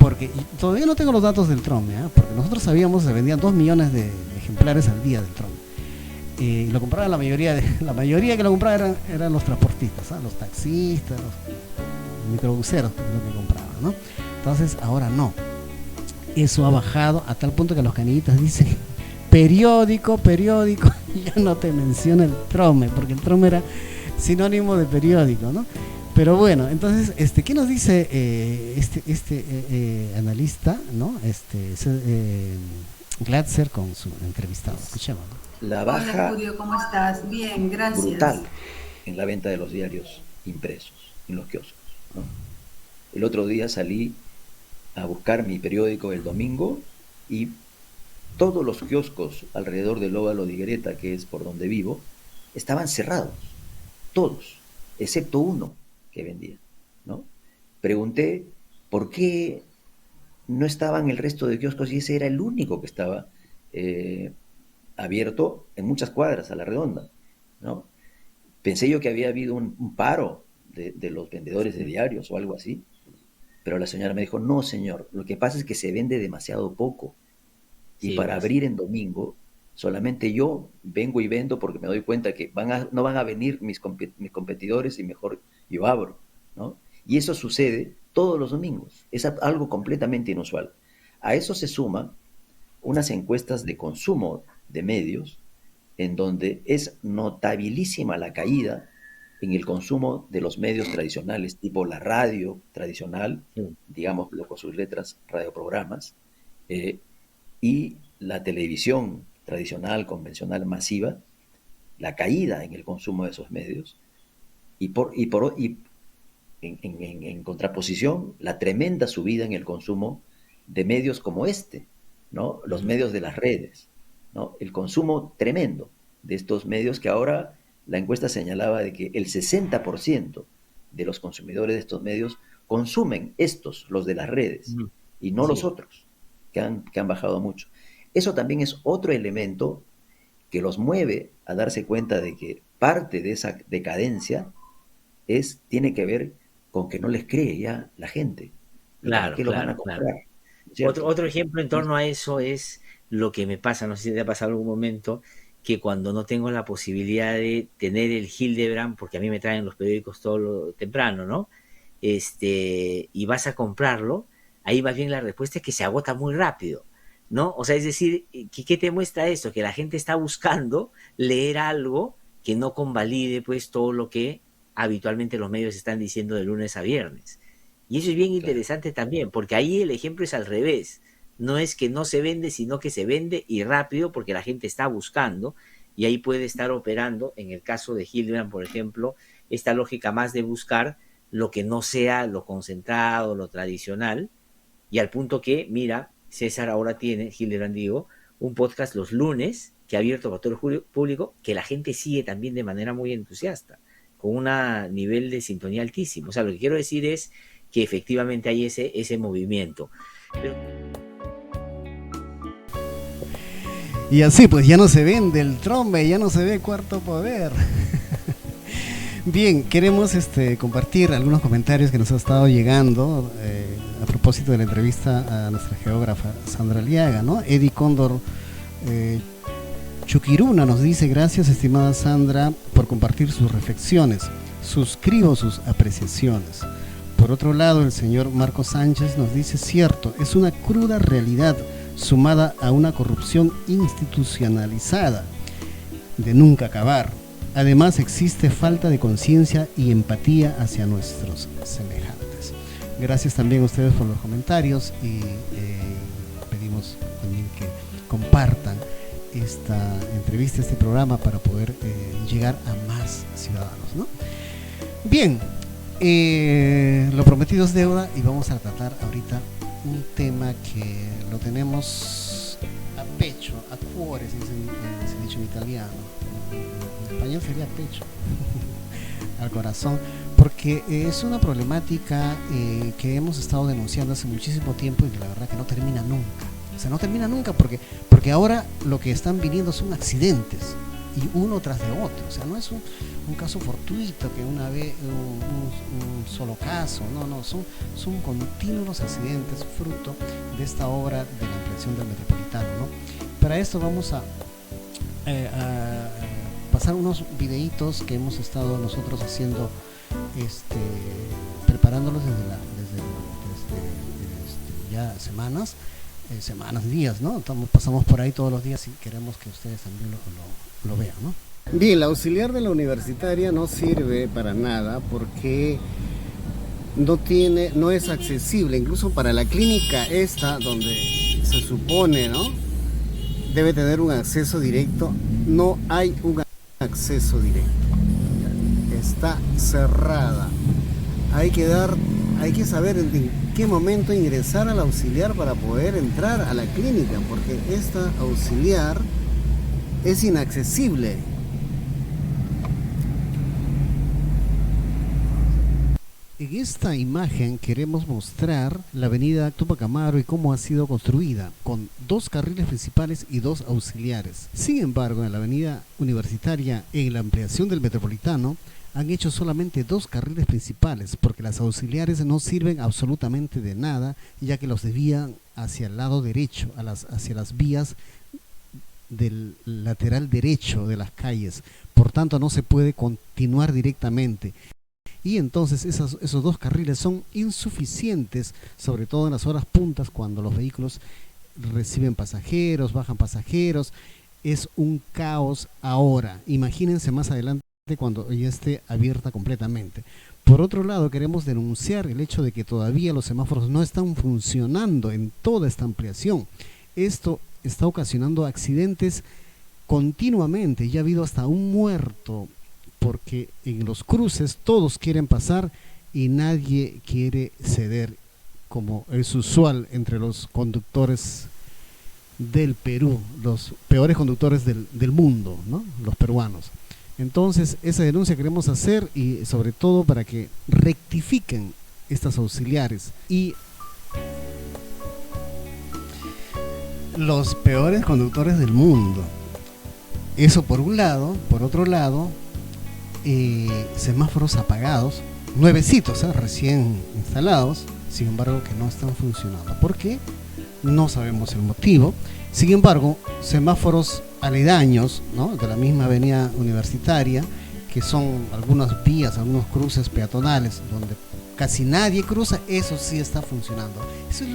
porque todavía no tengo los datos del trome, porque nosotros sabíamos que se vendían 2 millones de ejemplares al día del trome. Lo compraban la mayoría que lo compraban eran los transportistas, los taxistas, los microbuseros, lo que compraban, ¿no? Entonces ahora no, eso ha bajado a tal punto que los canillitas dicen periódico, ya no te menciona el trome, porque el trome era sinónimo de periódico, ¿no? Pero bueno, entonces, ¿qué nos dice analista, ¿no? Glatzer con su entrevistado? Escuchemos, ¿no? La baja. Hola, Julio, ¿cómo estás? Bien, gracias. Brutal en la venta de los diarios impresos en los kioscos, ¿no? El otro día salí a buscar mi periódico el domingo y todos los kioscos alrededor del óvalo de Higuereta, que es por donde vivo, estaban cerrados, todos, excepto uno que vendía, ¿no? Pregunté por qué no estaban el resto de kioscos y ese era el único que estaba abierto en muchas cuadras a la redonda, ¿no? Pensé yo que había habido un paro de los vendedores de diarios o algo así, pero la señora me dijo, no señor, lo que pasa es que se vende demasiado poco. Y para abrir en domingo, solamente yo vengo y vendo porque me doy cuenta que no van a venir mis competidores y mejor yo abro, ¿no? Y eso sucede todos los domingos. Es algo completamente inusual. A eso se suman unas encuestas de consumo de medios en donde es notabilísima la caída en el consumo de los medios tradicionales, tipo la radio tradicional, digamos con sus letras, radioprogramas, y la televisión tradicional, convencional, masiva, la caída en el consumo de esos medios, y en contraposición, la tremenda subida en el consumo de medios como ¿no? Los medios de las redes, ¿no? El consumo tremendo de estos medios que ahora la encuesta señalaba de que el 60% de los consumidores de estos medios consumen los de las redes, y no los otros, que han bajado mucho. Eso también es otro elemento que los mueve a darse cuenta de que parte de esa decadencia tiene que ver con que no les cree ya la gente. Claro, ¿Qué lo van a comprar? Otro ejemplo en torno a eso es lo que me pasa, no sé si te ha pasado algún momento, que cuando no tengo la posibilidad de tener el Hildebrand, porque a mí me traen los periódicos todo lo temprano, ¿no? Y vas a comprarlo, ahí más bien la respuesta es que se agota muy rápido, ¿no? O sea, es decir, ¿qué te muestra esto? Que la gente está buscando leer algo que no convalide pues todo lo que habitualmente los medios están diciendo de lunes a viernes. Y eso es bien interesante también, porque ahí el ejemplo es al revés. No es que no se vende, sino que se vende y rápido porque la gente está buscando y ahí puede estar operando, en el caso de Hildebrand, por ejemplo, esta lógica más de buscar lo que no sea lo concentrado, lo tradicional, Y al punto que, mira, César ahora tiene, Hildebrand digo, un podcast los lunes que ha abierto para todo el público, que la gente sigue también de manera muy entusiasta, con un nivel de sintonía altísimo. O sea, lo que quiero decir es que efectivamente hay ese movimiento. Pero... Y así pues ya no se vende el trombe, ya no se ve Cuarto Poder. Bien, queremos compartir algunos comentarios que nos ha estado llegando a propósito de la entrevista a nuestra geógrafa Sandra Aliaga, ¿no? Eddie Cóndor Chuquiruna nos dice: gracias, estimada Sandra, por compartir sus reflexiones. Suscribo sus apreciaciones. Por otro lado, el señor Marco Sánchez nos dice: cierto, es una cruda realidad sumada a una corrupción institucionalizada de nunca acabar. Además, existe falta de conciencia y empatía hacia nuestros semejantes. Gracias también a ustedes por los comentarios y pedimos también que compartan esta entrevista, este programa, para poder llegar a más ciudadanos, ¿no? Bien, lo prometido es deuda y vamos a tratar ahorita un tema que lo tenemos a pecho, a cuore, se dice en italiano. En español sería pecho, al corazón, porque es una problemática que hemos estado denunciando hace muchísimo tiempo y que la verdad que no termina nunca. O sea, no termina nunca porque ahora lo que están viniendo son accidentes y uno tras de otro. O sea, no es un caso fortuito que una vez un solo caso, no, son continuos accidentes fruto de esta obra de la ampliación del Metropolitano, ¿no? Para esto vamos a pasar unos videitos que hemos estado nosotros haciendo, preparándolos desde ya semanas, días, ¿no? Pasamos por ahí todos los días y queremos que ustedes también lo vean, ¿no? Bien, la auxiliar de la universitaria no sirve para nada porque no es accesible, incluso para la clínica esta donde se supone, ¿no?, debe tener un acceso directo. No hay un acceso directo, está cerrada. Hay que saber en qué momento ingresar al auxiliar para poder entrar a la clínica, porque esta auxiliar es inaccesible. En esta imagen queremos mostrar la avenida Túpac Amaru y cómo ha sido construida, con 2 carriles principales y 2 auxiliares. Sin embargo, en la avenida Universitaria, en la ampliación del Metropolitano, han hecho solamente 2 carriles principales, porque las auxiliares no sirven absolutamente de nada, ya que los desvían hacia el lado derecho, hacia las vías del lateral derecho de las calles. Por tanto, no se puede continuar directamente. Y entonces esos 2 carriles son insuficientes, sobre todo en las horas puntas, cuando los vehículos reciben pasajeros, bajan pasajeros. Es un caos ahora. Imagínense más adelante cuando ya esté abierta completamente. Por otro lado, queremos denunciar el hecho de que todavía los semáforos no están funcionando en toda esta ampliación. Esto está ocasionando accidentes continuamente. Ya ha habido hasta un muerto, porque en los cruces todos quieren pasar y nadie quiere ceder, como es usual entre los conductores del Perú, los peores conductores del mundo, ¿no?, los peruanos. Entonces, esa denuncia queremos hacer, y sobre todo para que rectifiquen estas auxiliares. Y los peores conductores del mundo, eso por un lado. Por otro lado, semáforos apagados, nuevecitos, recién instalados, sin embargo que no están funcionando. ¿Por qué? No sabemos el motivo. Sin embargo, semáforos aledaños, ¿no?, de la misma avenida Universitaria, que son algunas vías, algunos cruces peatonales donde casi nadie cruza, eso sí está funcionando. Eso es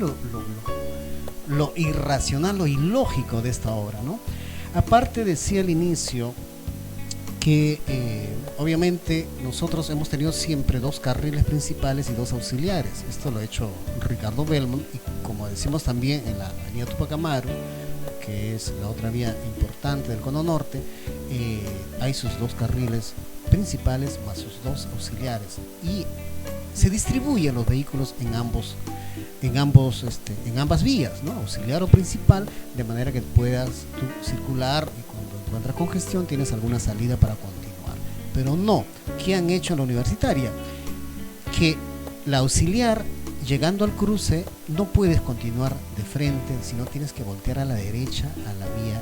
lo irracional, lo ilógico de esta obra, ¿no? Aparte, decía al inicio que obviamente nosotros hemos tenido siempre 2 carriles principales y 2 auxiliares. Esto lo ha hecho Ricardo Belmont, y como decimos también en la avenida Túpac Amaru, que es la otra vía importante del Cono Norte, hay sus 2 carriles principales más sus 2 auxiliares, y se distribuyen los vehículos en en ambas vías, ¿no? Auxiliar o principal, de manera que puedas tú circular y cuando encuentras congestión tienes alguna salida para continuar. Pero no, ¿qué han hecho en la universitaria? Que la auxiliar, llegando al cruce, no puedes continuar de frente, sino tienes que voltear a la derecha, a la vía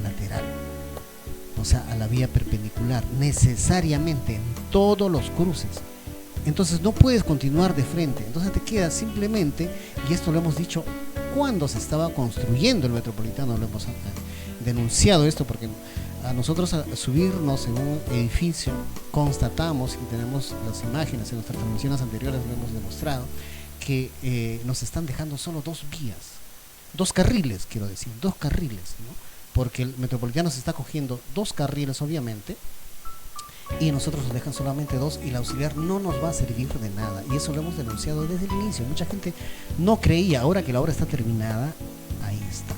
lateral, o sea, a la vía perpendicular, necesariamente en todos los cruces. Entonces no puedes continuar de frente, entonces te quedas simplemente, y esto lo hemos dicho cuando se estaba construyendo el Metropolitano, lo hemos denunciado esto, porque a nosotros al subirnos en un edificio constatamos, y tenemos las imágenes en nuestras transmisiones anteriores, lo hemos demostrado, que nos están dejando solo dos carriles, quiero decir, dos carriles, ¿no? Porque el Metropolitano se está cogiendo dos carriles, obviamente, y nosotros nos dejan solamente dos, y la auxiliar no nos va a servir de nada, y eso lo hemos denunciado desde el inicio. Mucha gente no creía, ahora que la obra está terminada, ahí está.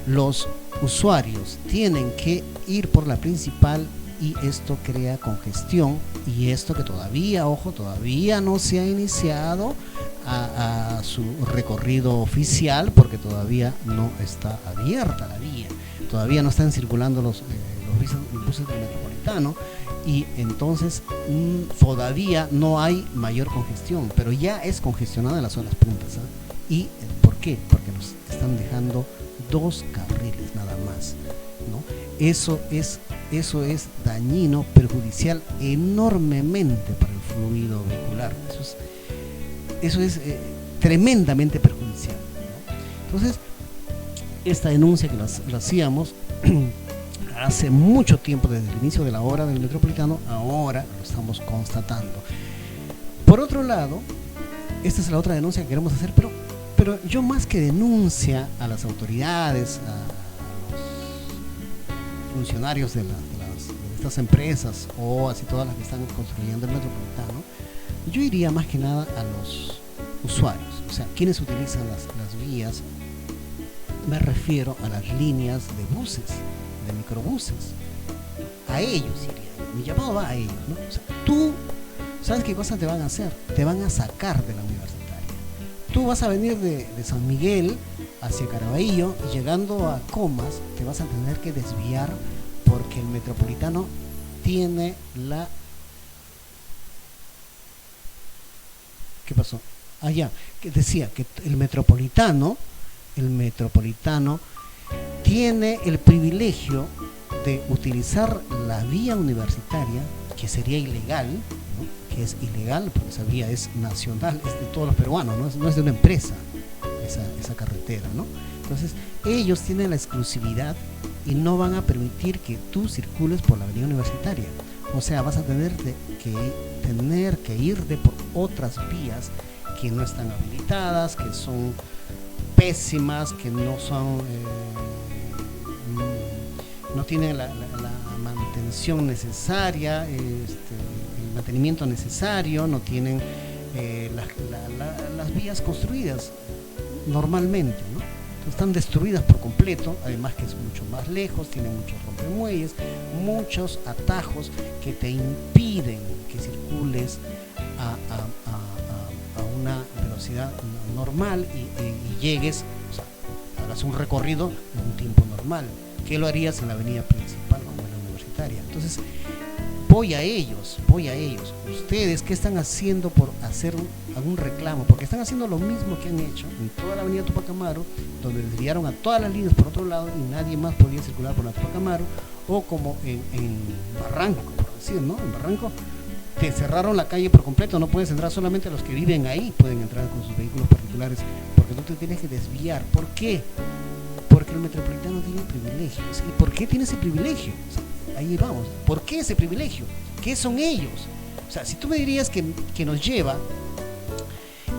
Los usuarios tienen que ir por la principal, y esto crea congestión, y esto que todavía, ojo, todavía no se ha iniciado a su recorrido oficial, porque todavía no está abierta la vía, todavía no están circulando los buses del Metropolitano, y entonces todavía no hay mayor congestión, pero ya es congestionada en las zonas puntas, ¿eh? ¿Y por qué? Porque nos están dejando dos carriles nada más, ¿no? Eso es dañino, perjudicial enormemente para el fluido vehicular. Eso es tremendamente perjudicial, ¿no? Entonces, esta denuncia que la hacíamos hace mucho tiempo, desde el inicio de la obra del Metropolitano, ahora lo estamos constatando. Por otro lado, esta es la otra denuncia que queremos hacer, pero yo, más que denuncia a las autoridades, a los funcionarios de estas empresas, o así todas las que están construyendo el Metropolitano, yo iría más que nada a los usuarios, o sea, quienes utilizan las vías. Me refiero a las líneas de buses, de microbuses. A ellos iría. Mi llamado va a ellos, ¿no? O sea, tú, ¿sabes qué cosa te van a hacer? Te van a sacar de la universitaria. Tú vas a venir de San Miguel hacia Caraballo, y llegando a Comas te vas a tener que desviar, porque el Metropolitano tiene la... ¿Qué pasó? Ya, que decía que el Metropolitano tiene el privilegio de utilizar la vía universitaria, que sería ilegal, ¿no? Que es ilegal porque esa vía es nacional, es de todos los peruanos, no es de una empresa esa carretera, ¿no? Entonces ellos tienen la exclusividad y no van a permitir que tú circules por la avenida universitaria. O sea, vas a tener que irte por otras vías que no están habilitadas, que son pésimas, que no son no tienen la mantención necesaria, el mantenimiento necesario, no tienen las vías construidas normalmente, ¿no? Están destruidas por completo, además que es mucho más lejos, tiene muchos rompemuelles, muchos atajos que te impiden que circules a una velocidad normal y llegues, o sea, hagas un recorrido en un tiempo normal, que lo harías en la avenida principal como en la universitaria. Entonces, voy a ellos, ustedes, ¿qué están haciendo por hacer algún reclamo? Porque están haciendo lo mismo que han hecho en toda la avenida Tupac Amaru, donde desviaron a todas las líneas por otro lado y nadie más podía circular por la Tupac Amaru, o como en Barranco, por decir, ¿no? En Barranco te cerraron la calle por completo, no puedes entrar, solamente los que viven ahí pueden entrar con sus vehículos particulares, porque tú te tienes que desviar. ¿Por qué? Porque el Metropolitano tiene privilegios. ¿Y por qué tiene ese privilegio? O sea, ahí vamos. ¿Por qué ese privilegio? ¿Qué son ellos? O sea, si tú me dirías que nos lleva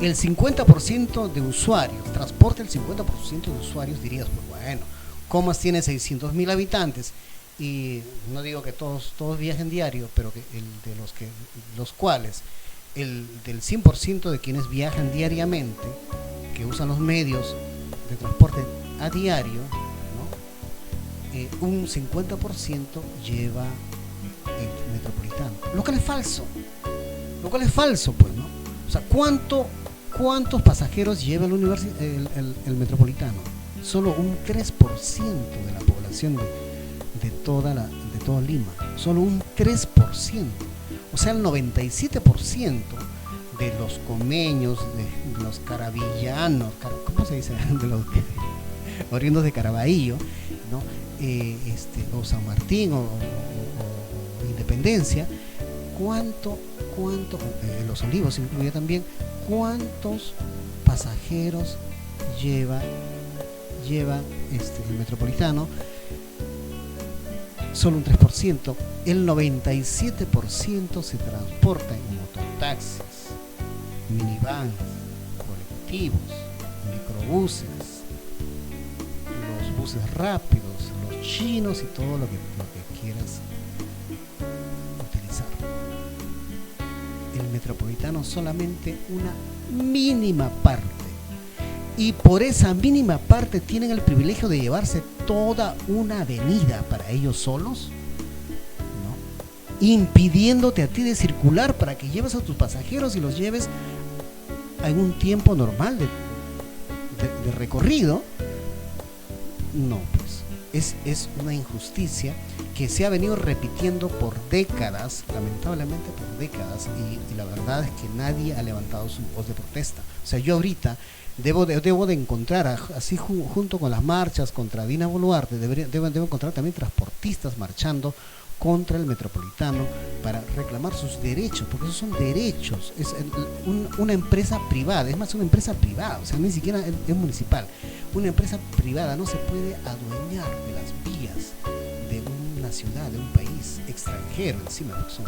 el 50% de usuarios, transporta el 50% de usuarios, dirías, pues bueno, Comas tiene 600.000 habitantes, y no digo que todos viajen diario, pero que los cuales el del 100% de quienes viajan diariamente, que usan los medios de transporte a diario, ¿no? Un 50% lleva el Metropolitano, lo cual es falso, pues, ¿no? O sea, ¿cuánto ¿Cuántos pasajeros lleva el Metropolitano? Solo un 3% de la población de toda Lima. Solo un 3%. O sea, el 97% de los comeños, de los caravillanos, ¿cómo se dice? De los oriundos de Caraballo, ¿no? O San Martín o Independencia, ¿cuánto Los Olivos incluye también, cuántos pasajeros lleva el Metropolitano? Solo un 3%. El 97% se transporta en mototaxis, minivans, colectivos, microbuses, los buses rápidos, los chinos y todo lo que quieras utilizar. El Metropolitano solamente una mínima parte, y por esa mínima parte tienen el privilegio de llevarse toda una avenida para ellos solos, ¿no? Impidiéndote a ti de circular para que lleves a tus pasajeros y los lleves en un tiempo normal de recorrido. No, pues es una injusticia que se ha venido repitiendo por décadas, lamentablemente por décadas, y la verdad es que nadie ha levantado su voz de protesta. O sea, yo ahorita debo de encontrar, así junto con las marchas contra Dina Boluarte, debo encontrar también transportistas marchando contra el Metropolitano para reclamar sus derechos, porque esos son derechos. Es una empresa privada, es más, una empresa privada, o sea, ni siquiera es municipal. Una empresa privada no se puede adueñar de las vías de una ciudad, de un país extranjero, encima, porque son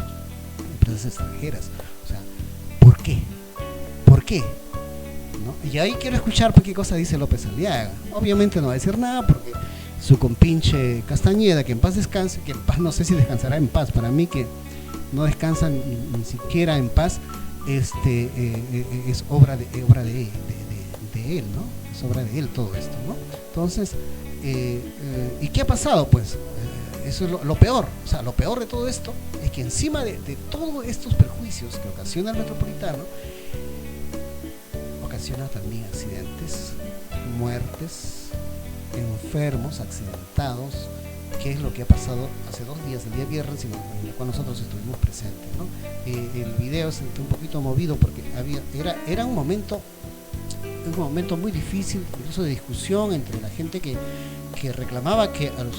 empresas extranjeras. O sea, ¿por qué? ¿Por qué? ¿No? Y ahí quiero escuchar qué cosa dice López Aliaga. Obviamente no va a decir nada porque su compinche Castañeda, que en paz descanse, que en paz, no sé si descansará en paz, para mí que no descansa ni siquiera en paz, es obra de él, ¿no? Es obra de él todo esto, ¿no? Entonces, ¿y qué ha pasado? Pues eso es lo peor. O sea, lo peor de todo esto es que encima de todos estos perjuicios que ocasiona el Metropolitano, ocasiona también accidentes, muertes, enfermos, accidentados, que es lo que ha pasado hace 2 días, el día viernes, en el cual nosotros estuvimos presentes, ¿no? El video se un poquito movido porque era un momento muy difícil, incluso de discusión entre la gente que reclamaba que a los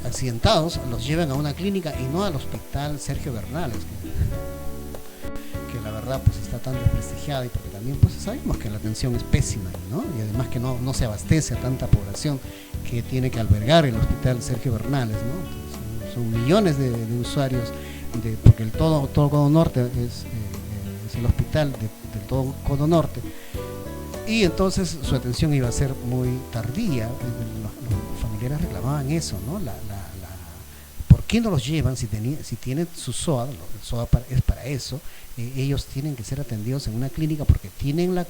accidentados los lleven a una clínica y no al hospital Sergio Bernales, que la verdad pues está tan desprestigiada, y porque también pues sabemos que la atención es pésima, ¿no? Y además que no se abastece a tanta población que tiene que albergar el hospital Sergio Bernales, ¿no? Entonces, son millones de usuarios, porque el todo Cono Norte es el hospital del todo Cono Norte, y entonces su atención iba a ser muy tardía. Los familiares reclamaban eso, ¿no? ¿Por qué no los llevan si tienen su SOA? El SOA es para eso. Ellos tienen que ser atendidos en una clínica porque tienen la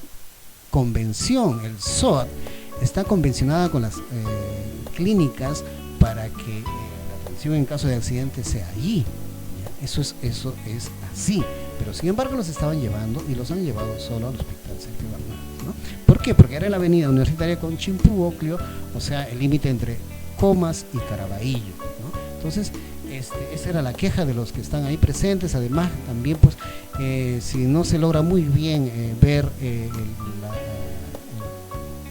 convención. El SOA está convencionada con las clínicas para que la atención en caso de accidente sea allí. Eso es así. Pero sin embargo los estaban llevando, y los han llevado solo al hospital Sergio Bernales, ¿no? ¿Por qué? Porque era la avenida universitaria con Chimpú-Oclio, o sea, el límite entre Comas y Caraballo, ¿no? Entonces, esa era la queja de los que están ahí presentes. Además, también, pues, si no se logra muy bien ver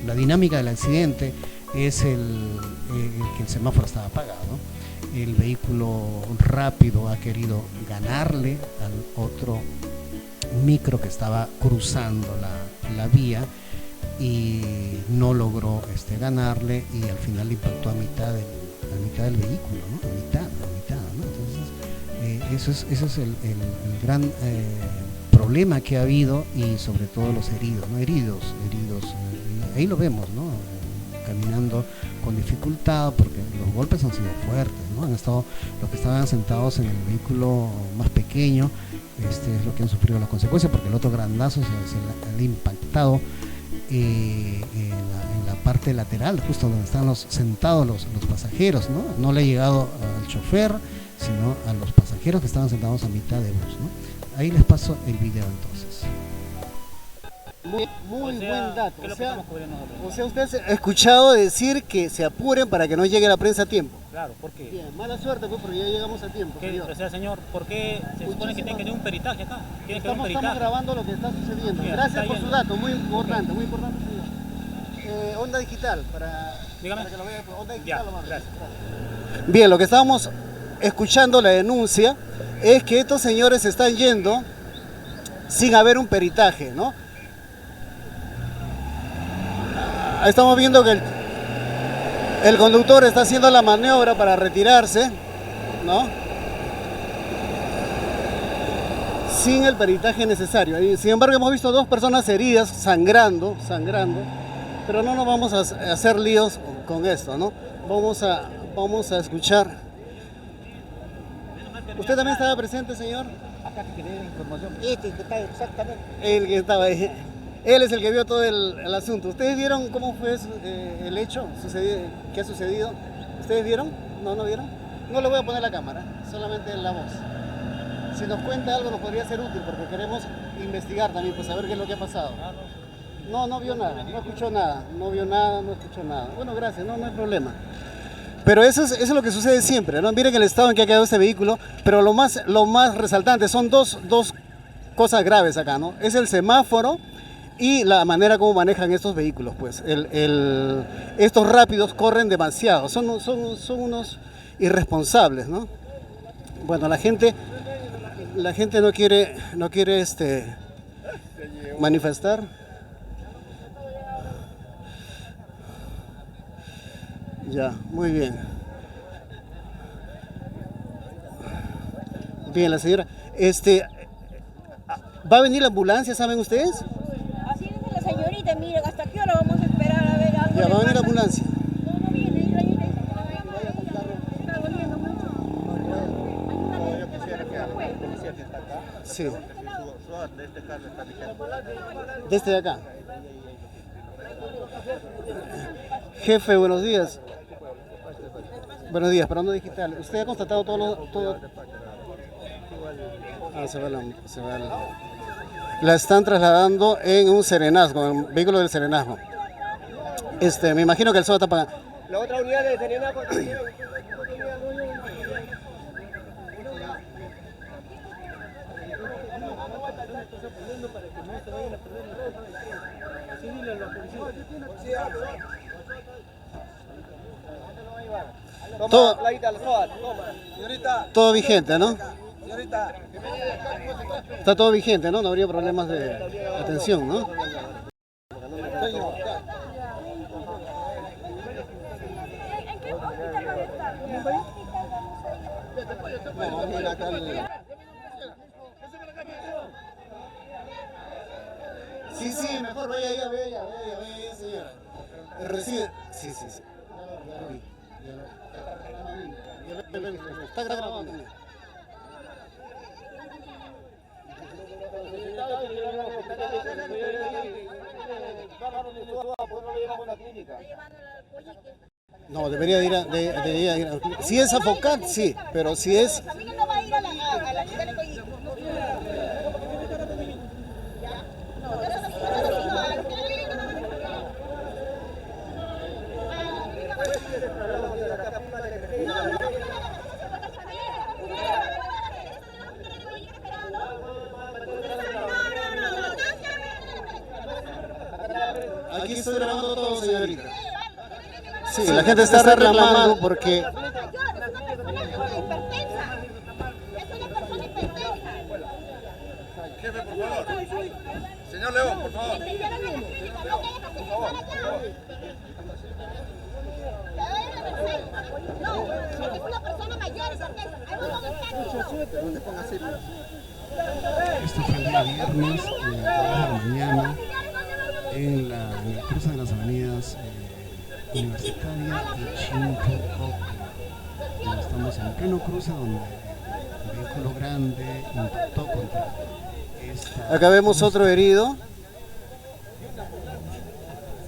la dinámica del accidente, es que el semáforo estaba apagado. El vehículo rápido ha querido ganarle al otro micro que estaba cruzando la vía, y no logró ganarle, y al final impactó a mitad del vehículo, ¿no? A mitad, ¿no? Entonces, eso es el gran problema que ha habido, y sobre todo los heridos, ¿no? Heridos, ahí lo vemos, ¿no? Caminando con dificultad, porque los golpes han sido fuertes, ¿no? Han estado, los que estaban sentados en el vehículo más pequeño, es lo que han sufrido las consecuencias, porque el otro grandazo se le ha impactado en la parte lateral, justo donde están sentados los pasajeros, ¿no? No le ha llegado al chofer, sino a los pasajeros que estaban sentados a mitad de bus, ¿no? Ahí les paso el video entonces. Muy buen dato. O sea, usted ha escuchado decir que se apuren para que no llegue la prensa a tiempo. Claro, ¿por qué? Bien, mala suerte pues porque ya llegamos a tiempo. O sea, señor, ¿por qué se supone que tiene que tener un peritaje acá? Tiene que haber un Estamos peritaje. grabando lo que está sucediendo. Bien, Gracias está por bien. su dato, muy importante, señor. Onda digital, Dígame. para que lo vea. Onda digital, Ya, lo mando. gracias. Bien, lo que estábamos escuchando la denuncia es que estos señores se están yendo sin haber un peritaje, ¿no? Estamos viendo que el conductor está haciendo la maniobra para retirarse, ¿no? Sin el peritaje necesario. Y, sin embargo, hemos visto 2 personas heridas, sangrando, pero no nos vamos a hacer líos con esto, ¿no? Vamos a escuchar. ¿Usted también estaba presente, señor? Acá que quería información. Este que está exactamente. El que estaba ahí. Él es el que vio todo el asunto. ¿Ustedes vieron cómo fue el hecho que ha sucedido? ¿Ustedes vieron? ¿No vieron? No le voy a poner la cámara, solamente la voz. Si nos cuenta algo nos podría ser útil porque queremos investigar también, pues saber qué es lo que ha pasado. No vio nada, no escuchó nada, no vio nada, no escuchó nada. Bueno, gracias, no hay problema. Pero eso es lo que sucede siempre, ¿no? Miren el estado en que ha quedado este vehículo, pero lo más resaltante son dos cosas graves acá, ¿no? Es el semáforo y la manera como manejan estos vehículos, pues. Estos rápidos corren demasiado, son unos irresponsables, ¿no? Bueno, la gente no quiere manifestar. Ya, muy bien. Bien, la señora. ¿Va a venir la ambulancia, saben ustedes? Así dice la señorita, miren, ¿hasta qué hora vamos a esperar a ver algo? Ya, va a venir la ambulancia. No viene, la señorita dice que no está doliendo mucho. Sí. De este de acá. Jefe, buenos días. Buenos días, para Onda Digital. ¿Usted ha constatado todo? Ah, se va la están trasladando en un serenazgo, en un vehículo del serenazgo. Me imagino que el SOA está pagando. La otra unidad de serenazgo. Todo vigente, ¿no? Está todo vigente, ¿no? No habría problemas de atención, ¿no? Sí, mejor vaya, señora. Recibe. Sí. Está grabando. No, debería ir a si es Afocat, sí, pero si es... La familia no va a ir a la ciudad de Coyico. Aquí estoy grabando todo, señorita. Sí, la gente está reclamando porque... Jefe, por favor. Señor León, por favor. No, es una persona mayor, Esto fue el día viernes a la mañana en el cruce de las avenidas Universitaria y Chinco. Estamos en pleno cruce donde un vehículo grande impactó contra esta... Acá vemos otro herido.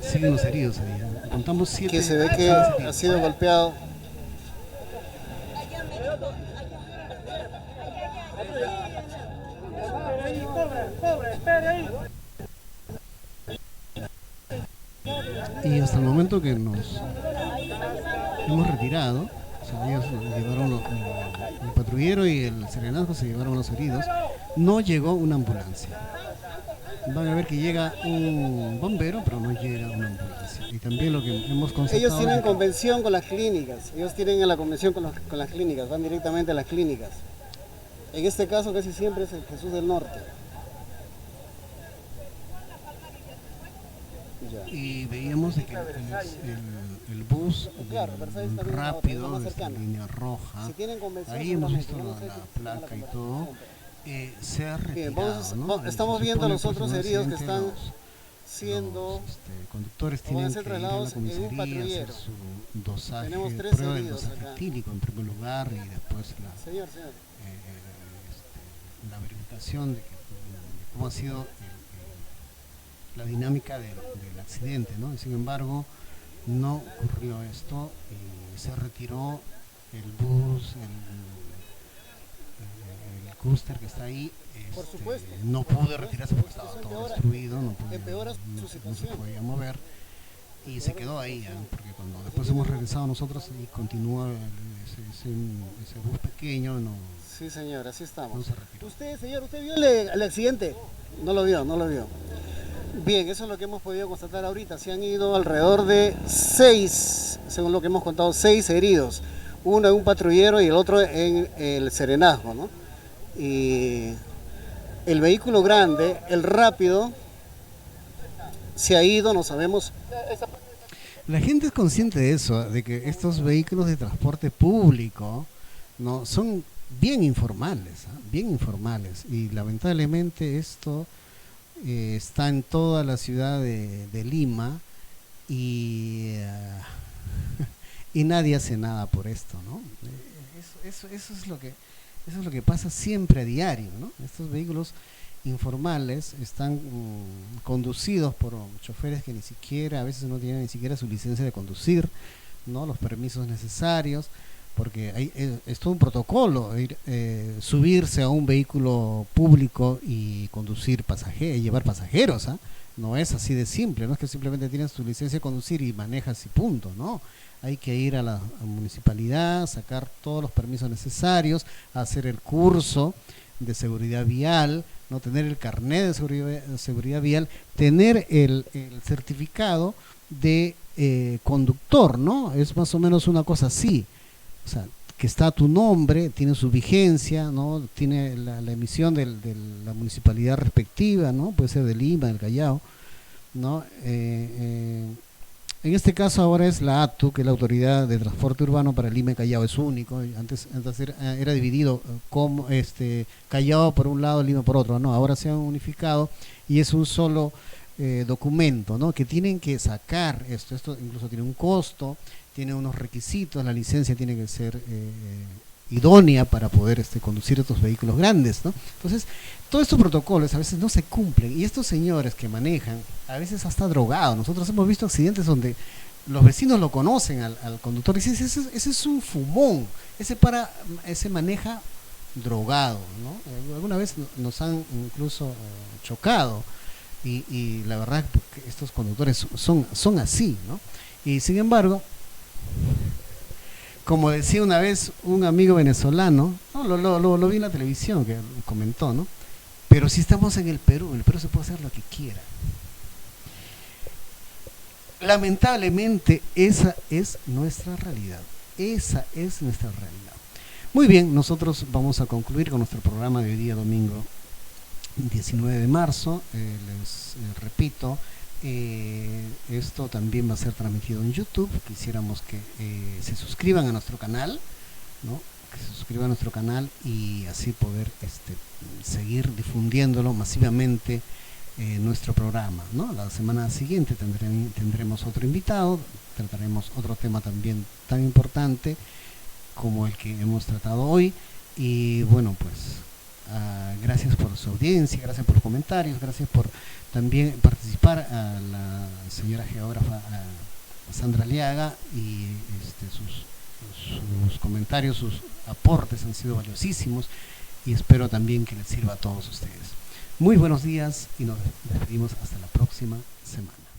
Siguen los heridos ahí. Contamos 7 que se ve que ha sido golpeado. Y hasta el momento que nos hemos retirado, o sea, ellos llevaron el patrullero y el serenazgo se llevaron los heridos, no llegó una ambulancia. Van a ver que llega un bombero, pero no llega una ambulancia. Y también lo que hemos constatado... Ellos tienen convención con las clínicas, ellos tienen la convención con las clínicas, van directamente a las clínicas. En este caso casi siempre es el Jesús del Norte. Ya. Y veíamos de que el bus rápido, de esta línea roja, ahí hemos visto la placa y todo, se ha retirado, ¿no? Estamos viendo a los otros heridos que están siendo... Los conductores tienen que ir a la comisaría, hacer su dosaje, prueba del dosaje etílico en primer lugar y después la verificación de cómo ha sido la dinámica del accidente, ¿no? Y sin embargo, no ocurrió esto y se retiró el bus, el clúster que está ahí. Por supuesto. No pudo retirarse porque estaba todo destruido, no se podía mover y se quedó ahí, porque cuando después hemos regresado nosotros y continúa ese bus pequeño, no. Sí, señor, así estamos. No se retiró. Usted, señor, ¿usted vio el accidente? No lo vio. Bien, eso es lo que hemos podido constatar ahorita. Se han ido alrededor de 6, según lo que hemos contado, 6 heridos. Uno en un patrullero y el otro en el serenazgo, ¿no? Y el vehículo grande, el rápido, se ha ido, no sabemos. La gente es consciente de eso, de que estos vehículos de transporte público, ¿no?, son bien informales, y lamentablemente esto está en toda la ciudad de Lima y nadie hace nada por esto, ¿no? Eso es lo que pasa siempre a diario, ¿no? Estos vehículos informales están conducidos por choferes que a veces no tienen ni siquiera su licencia de conducir, ¿no?, los permisos necesarios, porque es todo un protocolo subirse a un vehículo público y conducir llevar pasajeros, ¿ah? No es así de simple, no es que simplemente tienes tu licencia de conducir y manejas y punto, no. Hay que ir a la municipalidad, sacar todos los permisos necesarios, hacer el curso de seguridad vial, no tener el carnet de seguridad vial, tener el certificado de conductor, ¿no? Es más o menos una cosa así. O sea, que está tu nombre, tiene su vigencia, ¿no? Tiene la emisión de la municipalidad respectiva, ¿no? Puede ser de Lima, del Callao, ¿no? En este caso ahora es la ATU, que es la Autoridad de Transporte Urbano para Lima y Callao, es único. Antes era dividido como Callao por un lado, Lima por otro, ¿no? Ahora se han unificado y es un solo documento, ¿no?, que tienen que sacar esto incluso tiene un costo, tiene unos requisitos, la licencia tiene que ser idónea para poder conducir estos vehículos grandes, ¿no? Entonces, todos estos protocolos a veces no se cumplen y estos señores que manejan, a veces hasta drogados. Nosotros hemos visto accidentes donde los vecinos lo conocen al conductor y dicen, ese es un fumón, ese maneja drogado, ¿no? Alguna vez nos han incluso chocado y la verdad que estos conductores son así, ¿no? Y sin embargo, como decía una vez un amigo venezolano, ¿no?, lo vi en la televisión que comentó, ¿no?, pero si estamos en el Perú se puede hacer lo que quiera. Lamentablemente esa es nuestra realidad. Muy bien, nosotros vamos a concluir con nuestro programa de hoy día domingo 19 de marzo. Les repito, esto también va a ser transmitido en YouTube. Quisiéramos que se suscriban a nuestro canal, ¿no?, que se suscriban a nuestro canal y así poder seguir difundiéndolo masivamente nuestro programa, ¿no? La semana siguiente tendremos otro invitado, trataremos otro tema también tan importante como el que hemos tratado hoy. Y bueno, pues gracias por su audiencia, gracias por los comentarios, gracias por también participar a la señora geógrafa Sandra Aliaga, y sus comentarios, sus aportes han sido valiosísimos y espero también que les sirva a todos ustedes. Muy buenos días y nos despedimos hasta la próxima semana.